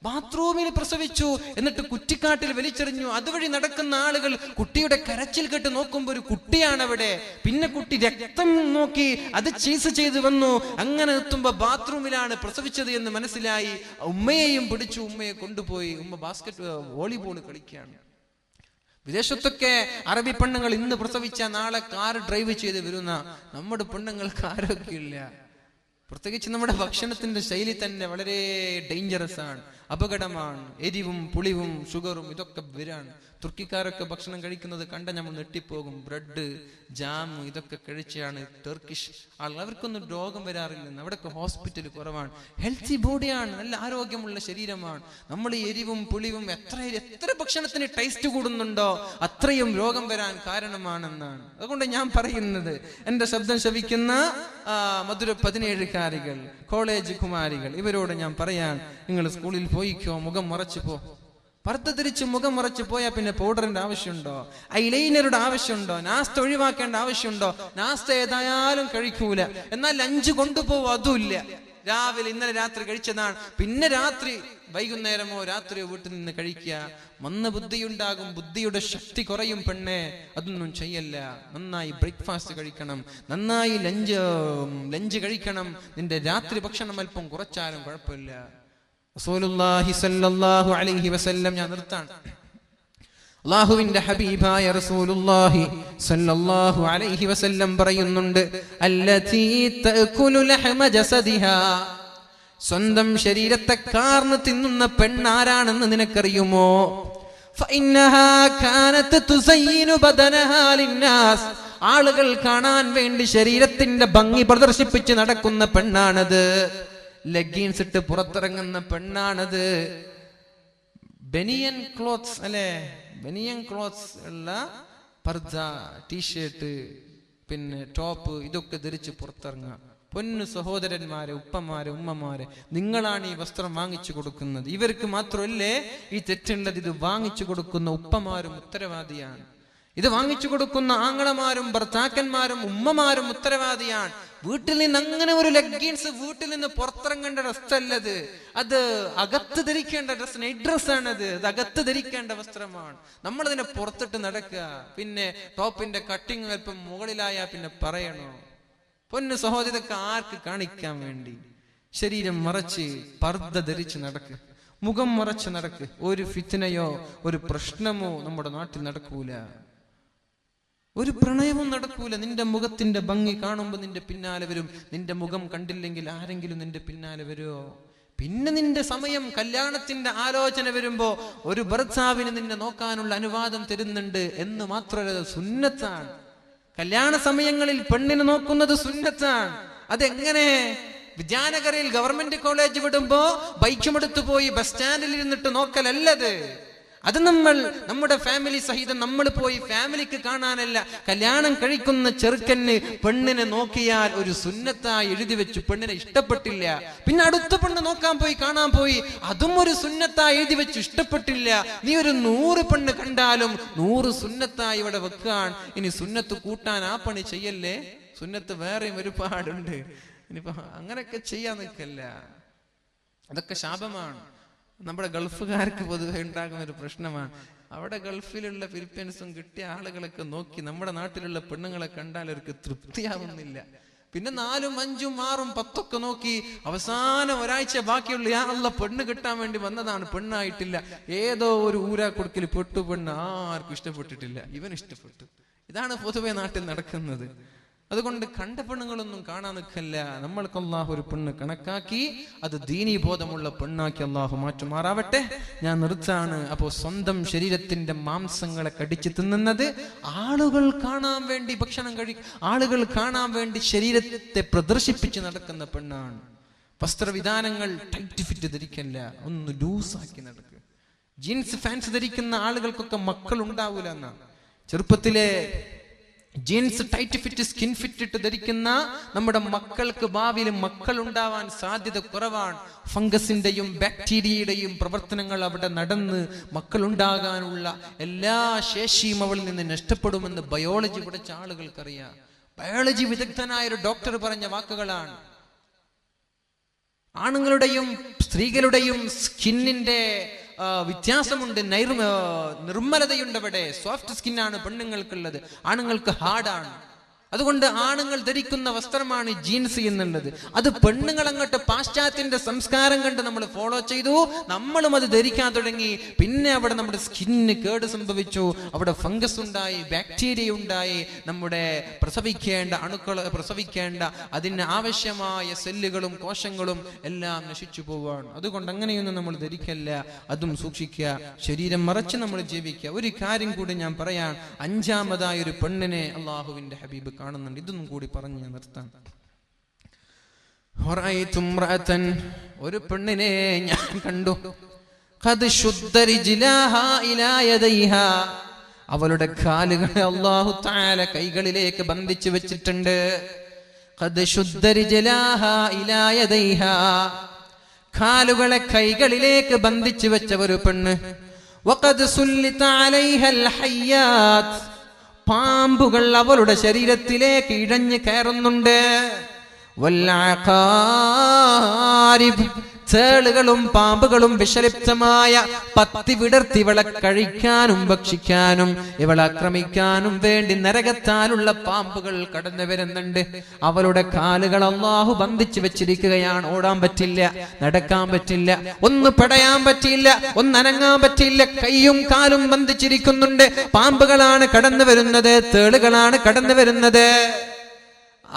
ബാത്റൂമിൽ പ്രസവിച്ചു, എന്നിട്ട് കുറ്റിക്കാട്ടിൽ വലിച്ചെറിഞ്ഞു. അതുവഴി നടക്കുന്ന ആളുകൾ കുട്ടിയുടെ കരച്ചിൽ കേട്ട് നോക്കുമ്പോൾ ഒരു കുട്ടിയാണ് അവിടെ. പിന്നെ കുട്ടി രക്തം നോക്കി അത് ചീസ് ചെയ്ത് വന്നു. അങ്ങനെ എത്തുമ്പോ ബാത്റൂമിലാണ് പ്രസവിച്ചത് എന്ന് മനസ്സിലായി. ഉമ്മയെയും പിടിച്ചു, ഉമ്മയെ കൊണ്ടുപോയി. ഉമ്മ വോളിബോൾ കളിക്കുകയാണ്. വിദേശത്തൊക്കെ അറബി പെണ്ണുങ്ങൾ ഇന്ന് പ്രസവിച്ച നാളെ കാർ ഡ്രൈവ് ചെയ്ത് വരുന്ന നമ്മുടെ പെണ്ണുങ്ങൾക്ക് ആരോഗ്യമില്ല. പ്രത്യേകിച്ച് നമ്മുടെ ഭക്ഷണത്തിന്റെ ശൈലി തന്നെ വളരെ ഡേഞ്ചറസ് ആണ്, അപകടമാണ്. എരിവും പുളിവും ഷുഗറും ഇതൊക്കെ വരാണ്. തുർക്കിക്കാരൊക്കെ ഭക്ഷണം കഴിക്കുന്നത് കണ്ട നമ്മൾ നെട്ടിപ്പോകും. ബ്രെഡ്, ജാം ഇതൊക്കെ കഴിച്ചാണ് ടർക്കിഷ് ആളുകൾ. അവർക്കൊന്നും രോഗം വരാറില്ലെന്ന്. അവിടെയൊക്കെ ഹോസ്പിറ്റൽ കുറവാണ്. ഹെൽത്തി ബോഡിയാണ്, നല്ല ആരോഗ്യമുള്ള ശരീരമാണ്. നമ്മൾ ഈ എരിവും പുളിവും എത്ര ഭക്ഷണത്തിന് ടേസ്റ്റ് കൂടുന്നുണ്ടോ അത്രയും രോഗം വരാൻ കാരണമാണെന്നാണ്. അതുകൊണ്ട് ഞാൻ പറയുന്നത്, എന്റെ ശബ്ദം ശ്രവിക്കുന്ന മധുര 17കാരികൾ, കോളേജ് കുമാരികൾ, ഇവരോട് ഞാൻ പറയാൻ, നിങ്ങൾ സ്കൂളിൽ പോയിക്കോ, മുഖം മറച്ചു പോ. പർദ്ദ ധരിച്ച് മുഖം മറച്ചു പോയാൽ പിന്നെ പൗഡറിന്റെ ആവശ്യമുണ്ടോ? ഐലൈനറുടെ ആവശ്യമുണ്ടോ? നാസ്ത ഒഴിവാക്കേണ്ട ആവശ്യമുണ്ടോ? നാസ്ത ഏതായാലും കഴിക്കൂല, എന്നാൽ ലഞ്ച് കൊണ്ടുപോകും, അതുമില്ല. രാവിലെ ഇന്നലെ രാത്രി കഴിച്ചതാണ്, പിന്നെ വൈകുന്നേരമോ രാത്രിയോ വീട്ടിൽ നിന്ന് കഴിക്കുക. മന്ദബുദ്ധിയുണ്ടാകും, ബുദ്ധിയുടെ ശക്തി കുറയും. പെണ്ണെ, അതൊന്നും ചെയ്യല്ല. നന്നായി ബ്രേക്ക്ഫാസ്റ്റ് കഴിക്കണം, നന്നായി ലഞ്ച് കഴിക്കണം. നിന്റെ രാത്രി ഭക്ഷണം അല്പം കുറച്ചാലും കുഴപ്പമില്ല. റസൂലുള്ളാഹി സ്വല്ലല്ലാഹു അലൈഹി വസല്ലം, ഞാൻ നിർത്താണ്, അല്ലാഹുവിന്റെ ഹബീബായ റസൂലുള്ളാഹി സ്വല്ലല്ലാഹു അലൈഹി വസല്ലം പറയുന്നുണ്ട്, അല്ലതീ തഅകുലു ലഹമ ജസദിഹാ, സ്വന്തം ശരീരത്തെ കാർന്ന് തിന്നുന്ന പെണ്ണാരാണെന്ന് നിനക്കറിയുമോ? ഫഇന്നഹാ കാനത് തുസയ്യിനു ബദനഹാ ലിന്നാസ്, ആളുകൾ കാണാൻ വേണ്ടി ശരീരത്തിന്റെ ഭംഗി പ്രദർശിപ്പിച്ച് നടക്കുന്ന പെണ്ണാണത്. ലെഗിൻസ് ഇട്ട് പുറത്തിറങ്ങുന്ന പെണ്ണാണത്. ബനിയൻ ക്ലോത്ത്സ് അല്ലെ, ബനിയൻ ക്ലോത്ത്സ് ഉള്ള പർദ്ദ, ടീഷർട്ട്, പിന്നെ ടോപ്പ്, ഇതൊക്കെ ധരിച്ച് പുറത്തിറങ്ങുക. പൊന്നു സഹോദരന്മാരെ, ഉപ്പമാരെ, ഉമ്മമാരെ, നിങ്ങളാണ് ഈ വസ്ത്രം വാങ്ങിച്ചു കൊടുക്കുന്നത്. ഇവർക്ക് മാത്രമല്ലേ ഈ തെറ്റുള്ളത്, ഇത് വാങ്ങിച്ചു കൊടുക്കുന്ന ഉപ്പമാരും ഉത്തരവാദിയാണ്. ഇത് വാങ്ങിച്ചു കൊടുക്കുന്ന ആങ്ങളമാരും ഭർത്താക്കന്മാരും ഉമ്മമാരും ഉത്തരവാദിയാണ്. വീട്ടിൽ നിന്ന് അങ്ങനെ ഒരു ലെഗിൻസ് വീട്ടിൽ നിന്ന് പുറത്തിറങ്ങേണ്ട ഡ്രസ്സല്ലത്, അത് അകത്ത് ധരിക്കേണ്ട ഡ്രസ്, നൈറ്റ് ഡ്രസ്സാണത്. അത് അകത്ത് ധരിക്കേണ്ട വസ്ത്രമാണ്. നമ്മളതിനെ പുറത്തിട്ട് നടക്കുക. പിന്നെ ടോപ്പിന്റെ കട്ടിങ് അല്പം മുകളിലായ പിന്നെ പറയണോ? പൊന്നു സഹോദരൊക്കെ ആർക്ക് കാണിക്കാൻ വേണ്ടി? ശരീരം മറച്ച് പർദ്ദ ധരിച്ച് നടക്ക്, മുഖം മറച്ച് നടക്ക്. ഒരു ഫിത്നയോ ഒരു പ്രശ്നമോ നമ്മുടെ നാട്ടിൽ നടക്കൂല, ഒരു പ്രണയവും നടക്കൂല. നിന്റെ മുഖത്തിന്റെ ഭംഗി കാണുമ്പോൾ നിന്റെ പിന്നാലെ വരും. നിന്റെ മുഖം കണ്ടില്ലെങ്കിൽ ആരെങ്കിലും നിന്റെ പിന്നാലെ വരുമോ? പിന്നെ നിന്റെ സമയം, കല്യാണത്തിന്റെ ആലോചന വരുമ്പോ ഒരു ഭർത്താവിന് നിന്നെ നോക്കാനുള്ള അനുവാദം തരുന്നുണ്ട് എന്ന് മാത്രമല്ല, സുന്നത്താണ്. കല്യാണ സമയങ്ങളിൽ പെണ്ണിനെ നോക്കുന്നത് സുന്നത്താണ്. അതെങ്ങനെ? വിദ്യാനഗറിൽ ഗവൺമെന്റ് കോളേജ് വിടുമ്പോ ബൈക്കുമെടുത്തു പോയി ബസ് സ്റ്റാൻഡിൽ ഇരുന്നിട്ട് നോക്കലല്ലത്. അത് നമ്മുടെ ഫാമിലി സഹിതം നമ്മൾ പോയി ഫാമിലിക്ക് കാണാനല്ല. കല്യാണം കഴിക്കുന്ന ചെറുക്കന് പെണ്ണിനെ നോക്കിയാൽ ഒരു സുന്നത്തായി എഴുതി വെച്ചു. പെണ്ണിനെ ഇഷ്ടപ്പെട്ടില്ല, പിന്നെ അടുത്ത പെണ്ണ് നോക്കാൻ പോയി, കാണാൻ പോയി, അതും ഒരു സുന്നത്തായി എഴുതി വെച്ചു. ഇഷ്ടപ്പെട്ടില്ല, നീ ഒരു 100 പെണ്ണ് കണ്ടാലും 100 സുന്നത്തായി ഇവിടെ വെക്കാൻ. ഇനി സുന്നത്ത് കൂട്ടാൻ ആ പണി ചെയ്യല്ലേ. സുന്നത്ത് വേറെയും ഒരുപാടുണ്ട്. ഇനിയിപ്പോ അങ്ങനെയൊക്കെ ചെയ്യാൻ നിൽക്കല്ല, അതൊക്കെ ശാപമാണ്. നമ്മുടെ ഗൾഫുകാർക്ക് പൊതുവെ ഉണ്ടാകുന്ന ഒരു പ്രശ്നമാണ്. അവിടെ ഗൾഫിലുള്ള ഫിലിപ്പീൻസും കിട്ടിയ ആളുകളൊക്കെ നോക്കി നമ്മുടെ നാട്ടിലുള്ള പെണ്ണുങ്ങളെ കണ്ടാൽ അവർക്ക് തൃപ്തിയാവുന്നില്ല. പിന്നെ 4, 5, 6, 10 നോക്കി അവസാനം ഒരാഴ്ച ബാക്കിയുള്ള പെണ്ണ് കിട്ടാൻ വേണ്ടി വന്നതാണ്, പെണ്ണായിട്ടില്ല. ഏതോ ഒരു ഊരാ കൊടുക്കൽ പെട്ടു, പെണ്ണ് ആർക്കും ഇഷ്ടപ്പെട്ടിട്ടില്ല, ഇവൻ ഇഷ്ടപ്പെട്ടു. ഇതാണ് പൊതുവെ നാട്ടിൽ നടക്കുന്നത്. അതുകൊണ്ട് കണ്ട പെണ്ണുങ്ങളൊന്നും കാണാൻ നിൽക്കല്ല. നമ്മൾക്ക് അല്ലാഹു ഒരു പെണ്ണ് കണക്കാക്കി അത് ദീനീ ബോധമുള്ള പെണ്ണാക്കി അല്ലാഹു മാറ്റുമാറാവട്ടെ. ഞാൻ നിർത്താണ്. അപ്പോൾ സ്വന്തം ശരീരത്തിന്റെ മാംസങ്ങളെ കടിച്ചു തിന്നുന്നത്, ആളുകൾ കാണാൻ വേണ്ടി ഭക്ഷണം ആളുകൾ കാണാൻ വേണ്ടി ശരീരത്തെ പ്രദർശിപ്പിച്ച് നടക്കുന്ന പെണ്ണാണ്. വസ്ത്രവിധാനങ്ങൾ ടൈറ്റ് ഫിറ്റ് ധരിക്കല്ല, ഒന്ന് ലൂസാക്കി നടക്കുക. ജീൻസ് ഫാൻസ് ധരിക്കുന്ന ആളുകൾക്കൊക്കെ മക്കൾ ഉണ്ടാവൂല എന്നാണ്. ചെറുപ്പത്തിലെ jeans tight fit skin fit ഇട്ട് ധരിക്കുന്ന നമ്മുടെ മക്കൾക്ക് ഭാവിയിൽ മക്കൾ ഉണ്ടാവാൻ സാധ്യത കുറവാണ്. ഫംഗസിന്റെയും ബാക്ടീരിയയുടെയും പ്രവർത്തനങ്ങൾ അവിടെ നടന്ന് മക്കളുണ്ടാകാനുള്ള എല്ലാ ശേഷിയും അവളിൽ നിന്ന് നഷ്ടപ്പെടുമെന്ന് ബയോളജി പഠിച്ച ആളുകൾക്കറിയാം. ബയോളജി വിദഗ്ധനായ ഒരു ഡോക്ടർ പറഞ്ഞ വാക്കുകളാണ്. ആണുങ്ങളുടെയും സ്ത്രീകളുടെയും സ്കിന്നിന്റെ വ്യത്യാസമുണ്ട്, നിർമ്മലതയുണ്ട്. അവിടെ സോഫ്റ്റ് സ്കിന്നാണ് പെണ്ണുങ്ങൾക്കുള്ളത്, ആണുങ്ങൾക്ക് ഹാർഡാണ്. അതുകൊണ്ട് ആണുങ്ങൾ ധരിക്കുന്ന വസ്ത്രമാണ് ജീൻസ് എന്നുള്ളത്. അത് പെണ്ണുങ്ങൾ അങ്ങോട്ട് പാശ്ചാത്യന്റെ സംസ്കാരം കണ്ട് നമ്മൾ ഫോളോ ചെയ്തു, നമ്മളും അത് ധരിക്കാൻ തുടങ്ങി. പിന്നെ അവിടെ നമ്മുടെ സ്കിന്നിന് കേട് സംഭവിച്ചു, അവിടെ ഫംഗസ് ഉണ്ടായി, ബാക്ടീരിയ ഉണ്ടായി, നമ്മുടെ പ്രസവിക്കേണ്ട അതിന് ആവശ്യമായ സെല്ലുകളും കോശങ്ങളും എല്ലാം നശിച്ചു പോവുകയാണ്. അതുകൊണ്ട് അങ്ങനെയൊന്നും നമ്മൾ ധരിക്കല്ല, അതും സൂക്ഷിക്കുക, ശരീരം മറച്ച് നമ്മൾ ജീവിക്കുക. ഒരു കാര്യം കൂടി ഞാൻ പറയാൻ, അഞ്ചാമതായ ഒരു പെണ്ണിനെ അള്ളാഹുവിന്റെ ഹബീബ് കാണുന്നുണ്ട്. ഇതൊന്നും കൂടി പറഞ്ഞ് ഞാൻ നിർത്താം. ഒരു പെണ്ണിനെ ഞാൻ കണ്ടു. അവളുടെ കാലുകളെ അല്ലാഹു തആല കൈകളിലേക്ക് ബന്ധിച്ചു വെച്ചിട്ടുണ്ട്. കാലുകളെ കൈകളിലേക്ക് ബന്ധിച്ചു വെച്ച ഒരു പെണ്ണ്. പാമ്പുകൾ അവളുടെ ശരീരത്തിലേക്ക് ഇഴഞ്ഞു കയറുന്നുണ്ട്. തേളുകളും പാമ്പുകളും വിഷലിപ്തമായ പത്തി വിടർത്തി ഇവളെ കഴിക്കാനും ഭക്ഷിക്കാനും ഇവളെ ആക്രമിക്കാനും വേണ്ടി നരകത്താലുള്ള പാമ്പുകൾ കടന്നു വരുന്നുണ്ട്. അവളുടെ കാലുകൾ അല്ലാഹു ബന്ധിച്ചു വെച്ചിരിക്കുകയാണ്. ഓടാൻ പറ്റില്ല, നടക്കാൻ പറ്റില്ല, ഒന്ന് പടയാൻ പറ്റില്ല, ഒന്നനങ്ങാൻ പറ്റില്ല. കൈയും കാലും ബന്ധിച്ചിരിക്കുന്നുണ്ട്. പാമ്പുകളാണ് കടന്നു വരുന്നത്, തേളുകളാണ് കടന്നു വരുന്നത്.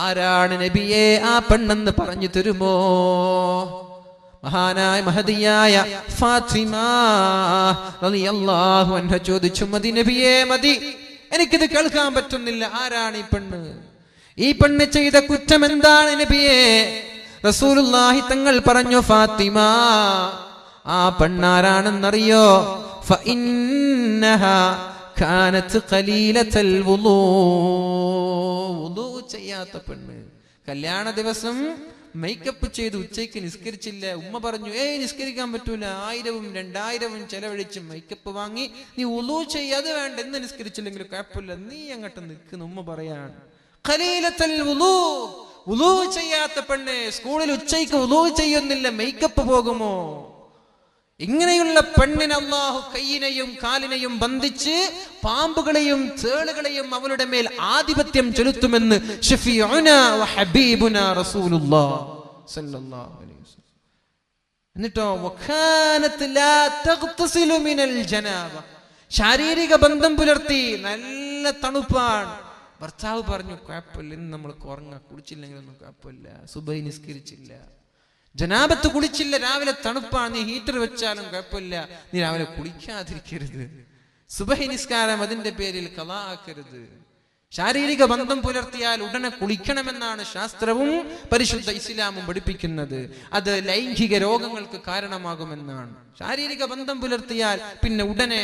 ആരാണ് നബിയെ ആ പെണ്ണെന്ന് പറഞ്ഞു തരുമോ? മഹാനായ മഹദിയായ ഫാത്തിമ റളിയല്ലാഹു അൻഹ ചോദിച്ചു, മതി നബിയേ മതി, എനിക്കിത് കേൾക്കാൻ പറ്റുന്നില്ല. ആരാണ് ഈ പെണ്ണ്? ഈ പെണ്ണ് ചെയ്ത കുറ്റം എന്താണ് നബിയേ? റസൂലുള്ളാഹി തങ്ങൾ പറഞ്ഞു, ഫാത്തിമ, ആ പെണ്ണാരാണെന്നറിയോ? ഫഇന്നഹാ കാനത് ഖലീലത്തുൽ വുളൂ. വുളൂ ചെയ്യാത്ത പെണ്ണ്, കല്യാണ ദിവസം മേക്കപ്പ് ചെയ്ത് ഉച്ചയ്ക്ക് നിസ്കരിച്ചില്ല. ഉമ്മ പറഞ്ഞു, നിസ്കരിക്കാൻ പറ്റൂല, 1000ഉം 2000ഉം ചെലവഴിച്ച് മേക്കപ്പ് വാങ്ങി, നീ വുളൂ ചെയ്യാതെ വേണ്ട, എന്ന് നിസ്കരിച്ചില്ലെങ്കിലും കുഴപ്പമില്ല, നീ അങ്ങോട്ട് നിൽക്കുന്ന ഉമ്മ പറയാണ്. ഖലീലത്തുൽ വുളൂ, വുളൂ ചെയ്യാത്ത പെണ്ണ്, സ്കൂളിൽ ഉച്ചയ്ക്ക് വുളൂ ചെയ്യുന്നില്ല, മേക്കപ്പ് പോകുമോ? ഇങ്ങനെയുള്ള പെണ്ണിന് അല്ലാഹു കൈയിനെയും കാലിനെയും ബന്ധിച്ച് പാമ്പുകളെയും തേളുകളെയും അവളുടെ മേൽ ആധിപത്യം ചെലുത്തുമെന്ന് ശഫീഉനാ വ ഹബീബുനാ റസൂലുള്ളാഹി സ്വല്ലല്ലാഹു അലൈഹി വസല്ലം. എന്നിട്ടോ വകാനത് ലാ തഗ്തസിലു മിനൽ ജനാബ, ശാരീരിക ബന്ധം പുലർത്തി, നല്ല തണുപ്പാണ്. ഭർത്താവ് പറഞ്ഞു, കുഴപ്പമില്ല, ഇന്ന് നമ്മൾ ഉറങ്ങാം, കുളിച്ചില്ലെങ്കിലൊന്നും കുഴപ്പമില്ല, സുബഹി നിസ്കരിച്ചില്ല, ജനാബത്ത് കുളിച്ചില്ല, രാവിലെ തണുപ്പാണ്, നീ ഹീറ്റർ വെച്ചാലും കുഴപ്പമില്ല, നീ രാവിലെ കുളിക്കാതിരിക്കരുത്, സുബഹി നിസ്കാരം അതിന്റെ പേരിൽ ഖളാ ആക്കരുത്. ശാരീരിക ബന്ധം പുലർത്തിയാൽ ഉടനെ കുളിക്കണമെന്നാണ് ശാസ്ത്രവും പരിശുദ്ധ ഇസ്ലാമും പഠിപ്പിക്കുന്നത്. അത് ലൈംഗിക രോഗങ്ങൾക്ക് കാരണമാകുമെന്നാണ്. ശാരീരിക ബന്ധം പുലർത്തിയാൽ പിന്നെ ഉടനെ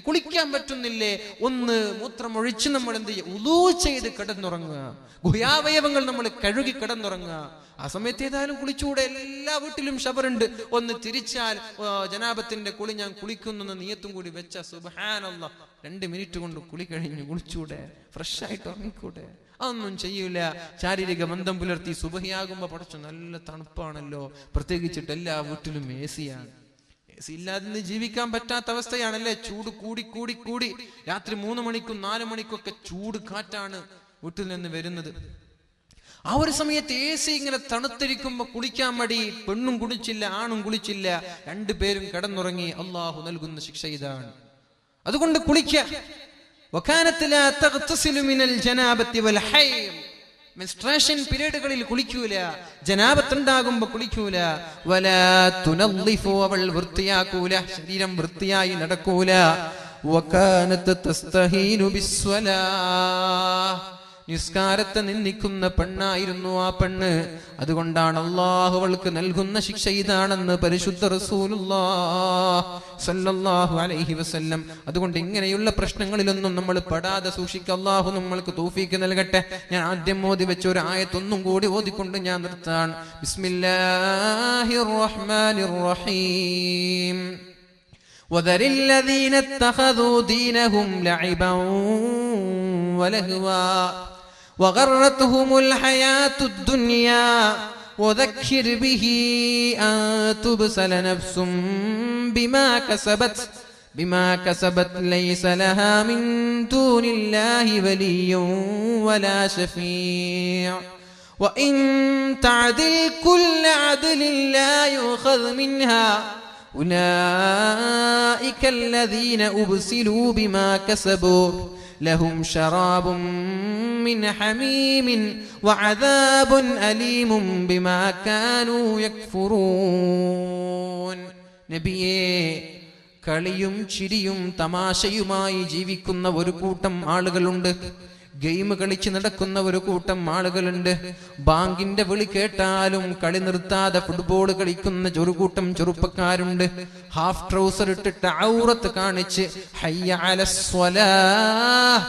കുളിക്കാൻ പറ്റുന്നില്ലേ, ഒന്ന് മൂത്രമൊഴിച്ച് നമ്മൾ എന്ത് ചെയ്യുക? വുളൂ ചെയ്ത് കിടന്നുറങ്ങുക, ഗുഹ്യാവയവങ്ങൾ നമ്മൾ കഴുകി കിടന്നുറങ്ങുക. ആ സമയത്ത് ഏതായാലും കുളിച്ചുകൂടെ? എല്ലാ വീട്ടിലും ഷവറുണ്ട്, ഒന്ന് തിരിച്ചാൽ ജനാബത്തിന്റെ കുളി ഞാൻ കുളിക്കുന്നു നിയത്തും കൂടി വെച്ച സുബ്ഹാനല്ലാഹ് 2 മിനിറ്റ് കൊണ്ട് കുളി കഴിഞ്ഞു, കുളിച്ചൂടെ? ഫ്രഷ് ആയിട്ട് ഉറങ്ങിക്കൂടെ? അതൊന്നും ചെയ്യൂല. ശാരീരിക ബന്ധം പുലർത്തി സുബഹിയാകുമ്പോ പടച്ചു നല്ല തണുപ്പാണല്ലോ, പ്രത്യേകിച്ചിട്ട് എല്ലാ വീട്ടിലും AC ആണ്. AC ഇല്ലാതെ ജീവിക്കാൻ പറ്റാത്ത അവസ്ഥയാണല്ലേ. ചൂട് കൂടി കൂടി കൂടി രാത്രി 3 മണിക്കും 4 മണിക്കും ഒക്കെ ചൂട് കാറ്റാണ് വീട്ടിൽ നിന്ന് വരുന്നത്. ആ ഒരു സമയത്ത് AC ഇങ്ങനെ തണുത്തിരിക്കുമ്പോ കുളിക്കാൻ മടി, പെണ്ണും കുളിച്ചില്ല, ആണും കുളിച്ചില്ല, 2 പേരും കിടന്നുറങ്ങി. അള്ളാഹു നൽകുന്ന ശിക്ഷ ഇതാണ്. അതുകൊണ്ട് കുളിക്കുക. മെൻസ്ട്രേഷൻ പീരീഡുകളിൽ കുളിക്കൂല, ജനാബത്തുണ്ടാകുമ്പോ കുളിക്കൂല. വലാ തുനള്ളിഫു, അവൾ വൃത്തിയാക്കൂല, ശരീരം വൃത്തിയായി നടക്കൂല. വകാനത് തസ്തഹീനു ബിസ്വലാ, നിസ്കാരത്തെ നിന്ദിക്കുന്ന പെണ്ണായിരുന്നു ആ പെണ്ണ്. അതുകൊണ്ടാണ് അല്ലാഹു അവൾക്ക് നൽകുന്ന ശിക്ഷ ഇതാണെന്ന് പരിശുദ്ധ റസൂലുള്ളാഹി സ്വല്ലല്ലാഹു അലൈഹി വസല്ലം. അതുകൊണ്ട് ഇങ്ങനെയുള്ള പ്രശ്നങ്ങളിലൊന്നും നമ്മൾ പെടാതെ സൂക്ഷിക്കുക. അല്ലാഹു നമ്മൾക്ക് തൗഫീഖ് നൽകട്ടെ. ഞാൻ ആദ്യം ഓതി വെച്ച ഒരു ആയത്തൊന്നും കൂടി ഓതിക്കൊണ്ട് ഞാൻ നിർത്താൻ. ബിസ്മില്ലാഹിർ റഹ്മാനിർ റഹീം. وذر الذين اتخذوا دينهم لعبا ولهوا وغرتهم الحياة الدنيا وذكر به أن تبسل نفس بما كسبت ليس لها من دون الله ولي ولا شفيع وإن تعدل كل عدل لا يؤخذ منها أولئك الذين أبسلوا بما كسبوا لهم شراب من حميم وعذاب أليم بما كانوا يكفرون. നബിയേ, കളിയും ചിരിയും തമാശയുമായി ജീവിക്കുന്ന ഒരു കൂട്ടം ആളുകളുണ്ട്. ഗെയിം കളിച്ച് നടക്കുന്ന ഒരു കൂട്ടം ആളുകളുണ്ട്. ബാങ്കിന്റെ വിളി കേട്ടാലും കളി നിർത്താതെ ഫുട്ബോൾ കളിക്കുന്ന ഒരു കൂട്ടം ചെറുപ്പക്കാരുണ്ട്. ഹാഫ് ട്രൗസർ ഇട്ടിട്ട് ഔറത്ത് കാണിച്ച് ഹയ്യ അലസ്വലാഹ്